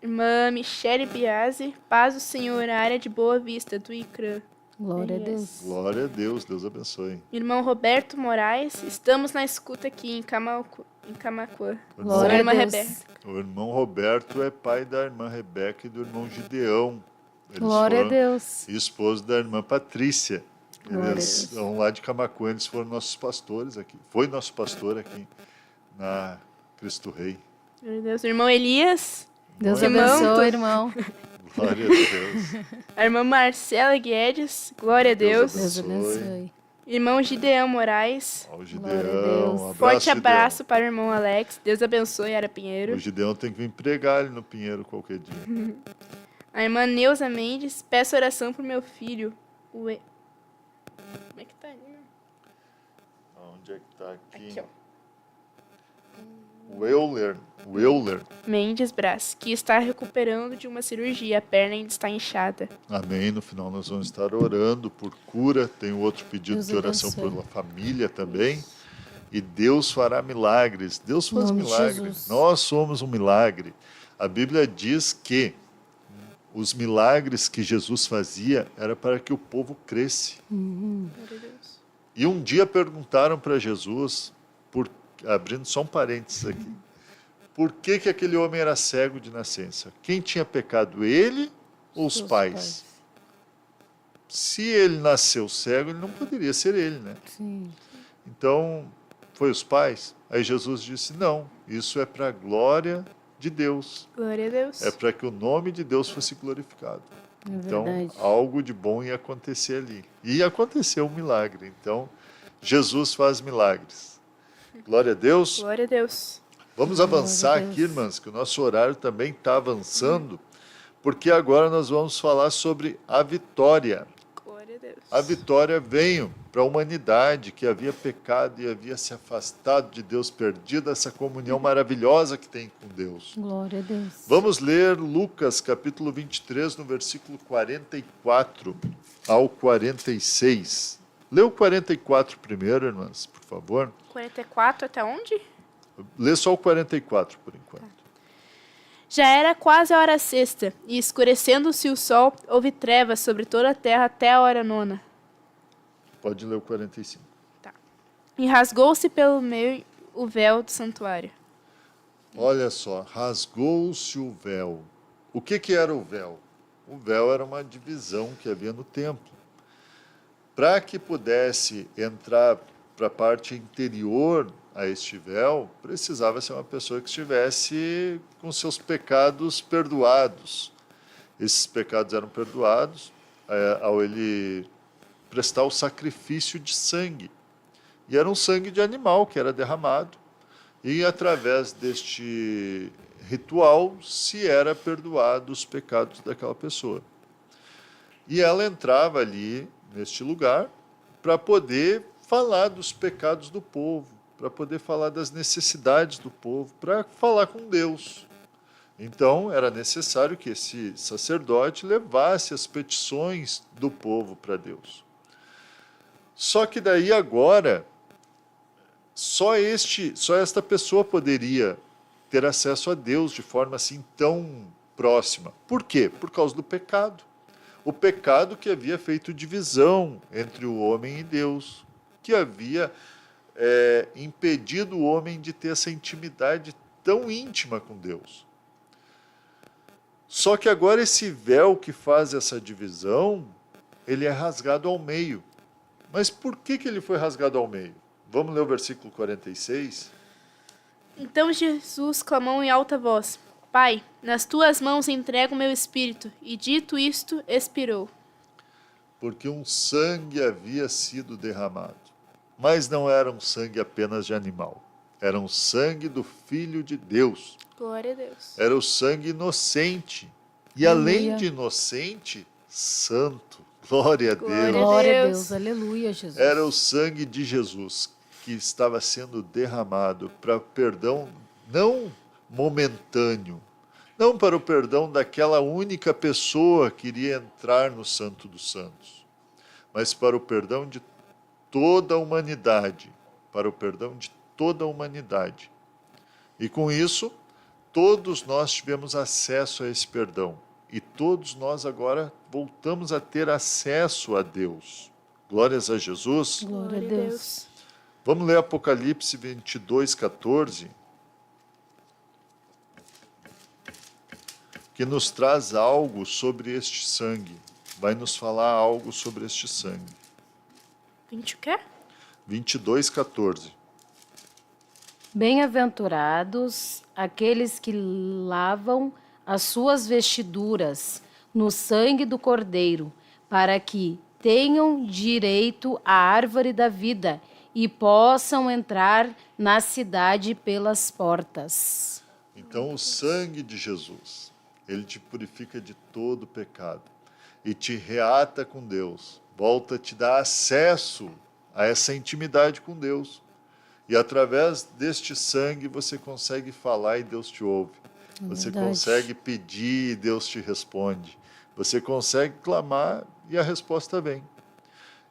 Irmã Michele Biasi, paz do Senhor, área de Boa Vista, do ICRAM. Glória a Yes. Deus. Glória a Deus, Deus abençoe. Irmão Roberto Moraes, estamos na escuta aqui em Camacuã. Glória Irmã a Deus. Rebeca. O irmão Roberto é pai da irmã Rebeca e do irmão Gideão. Eles Glória a foram Deus. esposo da irmã Patrícia. Glória a Eles Deus. são lá de Camacuã, eles foram nossos pastores aqui. Foi nosso pastor aqui na Cristo Rei. Glória a Deus. Irmão Elias, Deus Irmão, abençoe, irmão. Glória a Deus. a irmã Marcela Guedes, glória a Deus Deus. Deus abençoe. Irmão Gideão Moraes, Ó, o Glória a Gideão, Deus. um abraço, forte Gideão. abraço para o irmão Alex, Deus abençoe, Ara O Pinheiro. Gideão tem que vir pregar ali no Pinheiro qualquer dia. A irmã Neuza Mendes, peço oração pro meu filho. Como é que tá ali? Onde é que tá aqui? Aqui, ó. O Euler. Mendes Brás, que está recuperando de uma cirurgia, a perna ainda está inchada. Amém. No final nós vamos estar orando por cura. Tem outro pedido Deus de oração abençoe. pela família também. E Deus fará milagres. Deus faz Em nome de milagres. Jesus. Nós somos um milagre. A Bíblia diz que os milagres que Jesus fazia era para que o povo cresce. Glória a Deus. E um dia perguntaram para Jesus, abrindo só um parênteses aqui, por que aquele homem era cego de nascença? Quem tinha pecado, ele ou os Seus pais? Se ele nasceu cego, ele não poderia ser ele, né? Sim. Então, foi os pais? Aí Jesus disse, não, isso é para a glória de Deus. Glória a Deus. É para que o nome de Deus fosse glorificado. É Então, verdade. algo de bom ia acontecer ali. E aconteceu um milagre. Então, Jesus faz milagres. Glória a Deus. Glória a Deus. Vamos avançar Glória a Deus. aqui, irmãs, que o nosso horário também está avançando, porque agora nós vamos falar sobre a vitória. Glória a Deus. A vitória veio para a humanidade que havia pecado e havia se afastado de Deus, perdido essa comunhão maravilhosa que tem com Deus. Glória a Deus. Vamos ler Lucas, capítulo 23, no versículo 44 ao 46. Lê o 44 primeiro, irmãs, por favor. 44 até onde? Lê só o 44, por enquanto. Já era quase a hora sexta, e escurecendo-se o sol, houve trevas sobre toda a terra até a hora nona. Pode ler o 45. E rasgou-se pelo meio o véu do santuário. Olha só, rasgou-se o véu. O que era o véu? O véu era uma divisão que havia no templo. Para que pudesse entrar para a parte interior a este véu, precisava ser uma pessoa que estivesse com seus pecados perdoados. Esses pecados eram perdoados ao ele prestar o sacrifício de sangue. E era um sangue de animal que era derramado. E através deste ritual se era perdoado os pecados daquela pessoa. E ela entrava ali neste lugar para poder falar dos pecados do povo, para poder falar das necessidades do povo, para falar com Deus. Então, era necessário que esse sacerdote levasse as petições do povo para Deus. Só que daí agora, só esta pessoa poderia ter acesso a Deus de forma assim tão próxima. Por quê? Por causa do pecado. O pecado que havia feito divisão entre o homem e Deus, que havia impedido o homem de ter essa intimidade tão íntima com Deus. Só que agora esse véu que faz essa divisão, ele é rasgado ao meio. Mas por que ele foi rasgado ao meio? Vamos ler o versículo 46? Então Jesus clamou em alta voz: Pai, nas tuas mãos entrego o meu espírito. E dito isto, expirou. Porque um sangue havia sido derramado. Mas não era um sangue apenas de animal. Era um sangue do Filho de Deus. Glória a Deus. Era o sangue inocente. E além de inocente, santo. Glória a Deus. Glória a Deus, aleluia, Jesus. Era o sangue de Jesus que estava sendo derramado para perdão não momentâneo, não para o perdão daquela única pessoa que iria entrar no Santo dos Santos, mas para o perdão de toda a humanidade, para o perdão de toda a humanidade. E com isso, todos nós tivemos acesso a esse perdão. E todos nós agora voltamos a ter acesso a Deus. Glórias a Jesus. Glória a Deus. Vamos ler Apocalipse 22, 14. Que nos traz algo sobre este sangue. Vai nos falar algo sobre este sangue. 20 o quê? 22, 14. Bem-aventurados aqueles que lavam as suas vestiduras no sangue do Cordeiro, para que tenham direito à árvore da vida e possam entrar na cidade pelas portas. Então o sangue de Jesus, ele te purifica de todo pecado e te reata com Deus, volta a te dar acesso a essa intimidade com Deus. E através deste sangue você consegue falar e Deus te ouve. Você consegue pedir e Deus te responde. Você consegue clamar e a resposta vem.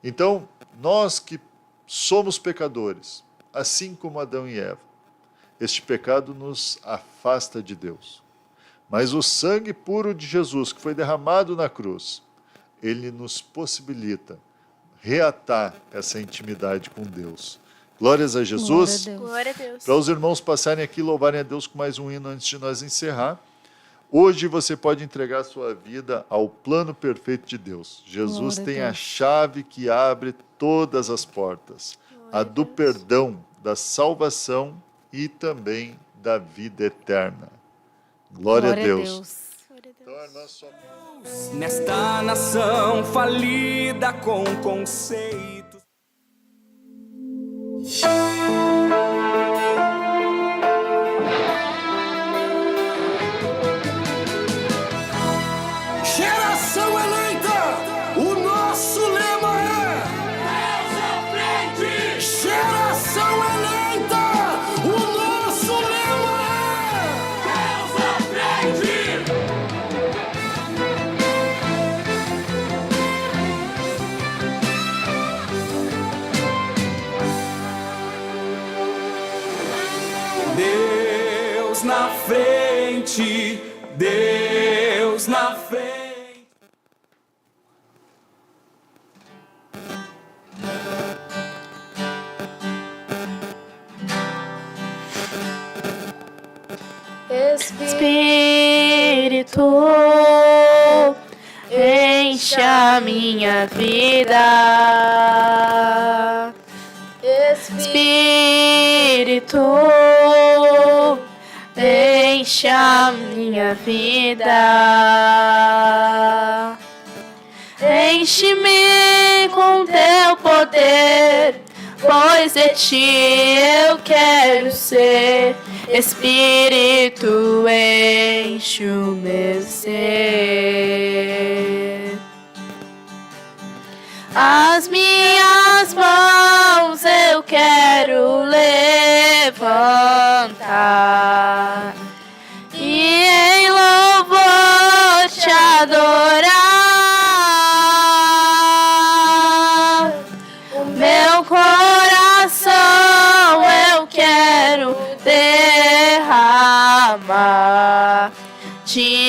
Então, nós que somos pecadores, assim como Adão e Eva, este pecado nos afasta de Deus. Mas o sangue puro de Jesus, que foi derramado na cruz, ele nos possibilita reatar essa intimidade com Deus. Glórias a Jesus. Glória a Deus. Para os irmãos passarem aqui e louvarem a Deus com mais um hino antes de nós encerrar. Hoje você pode entregar a sua vida ao plano perfeito de Deus. Jesus tem a chave que abre todas as portas. A do perdão, da salvação e também da vida eterna. Glória a Deus. Então, a nossa... Nesta nação falida com conceitos. Geração eleita, o nosso lema é Deus à frente. Geração eleita, o nosso lema é Deus à frente. Deus na frente, Deus na frente. Espírito, enche a minha vida. Espírito, enche a minha vida. Enche-me com teu poder, pois de ti eu quero ser. Espírito, enche o meu ser. As minhas mãos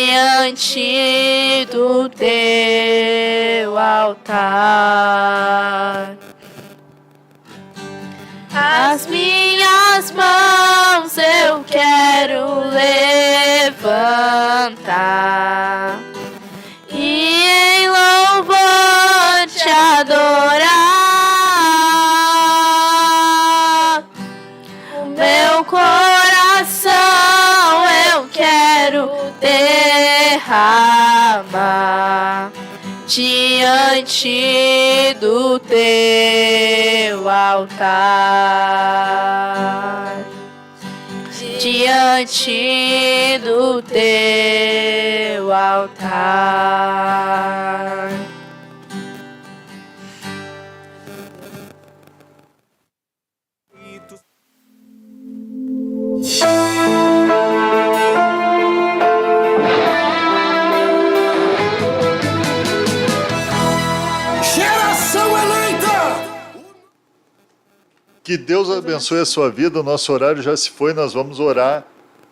diante do teu altar. As minhas mãos eu quero levantar e em louvor te adorar. O meu coração eu quero derramar diante do teu altar, diante do teu altar. Geração eleita! Que Deus abençoe a sua vida. O nosso horário já se foi, nós vamos orar.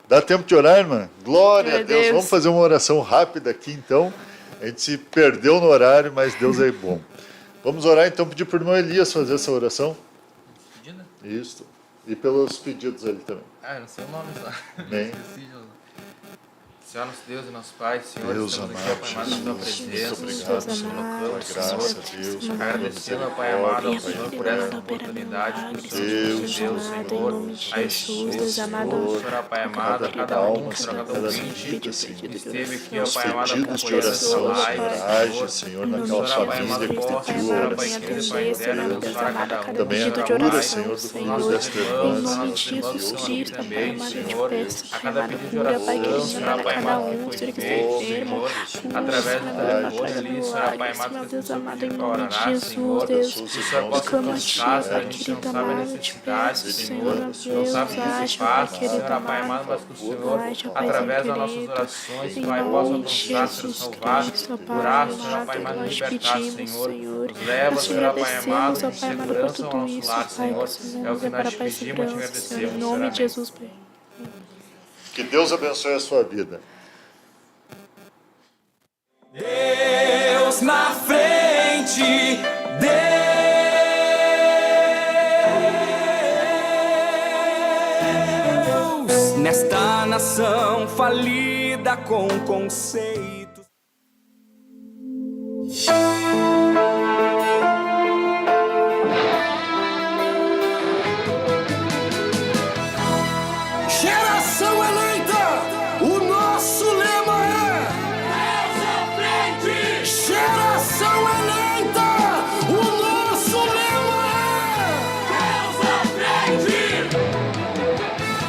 Dá tempo de orar, irmã? Glória a Deus. Vamos fazer uma oração rápida aqui, então. A gente se perdeu no horário, mas Deus é bom. Vamos orar, então, pedir para o irmão Elias fazer essa oração. Pedido? Isso. E pelos pedidos ali também. Ah, eu não sei o nome só. Bem. Senhor, nosso Deus e nosso Pai, Senhor, Deus estamos amado, aqui, Pai amado, na Tua Jesus, presença, muito Senhor, obrigado, Senhor, pela graça, Deus, pela agradecendo, Pai amado, ao Senhor, por essa oportunidade que o Senhor nos concedeu, Senhor, a estes Senhor, Pai amado, a cada um, Senhor, a cada ouvinte que esteve aqui, ó Pai amado, pedidos de acompanhando essa oração, live, age, Senhor, naquela Senhor, Pai amado, família que possa, pediu Senhor, a Pai oração, querido, Pai eterno, abençoar a cada um, também a Senhor, cura, Pai, Senhor, do os filho nossos desta irmã, irmãos, Senhor, nossos irmãos que estão aqui também, Senhor, a cada pedido de oração, Senhor, Pai amado, que foi feito, Senhor, através do telefone ali, Senhor, Pai amado, que as pessoas pediram para orar, Senhor, que o Senhor possa alcançar, Senhor, a gente não sabe a necessidade, Senhor, não sabe o que se passa, Senhor, Pai amado, mas que o Senhor, através das nossas orações, Pai, possa alcançar, Senhor, salvar, curar, Senhor, Pai amado, libertar, Senhor, nos leva, Senhor, Pai amado, com segurança ao nosso lar, Senhor, é o que nós te pedimos e te agradecemos, Em nome de Jesus, Pai. Que Deus abençoe a sua vida. Deus na frente, Deus nesta nação falida com conceito.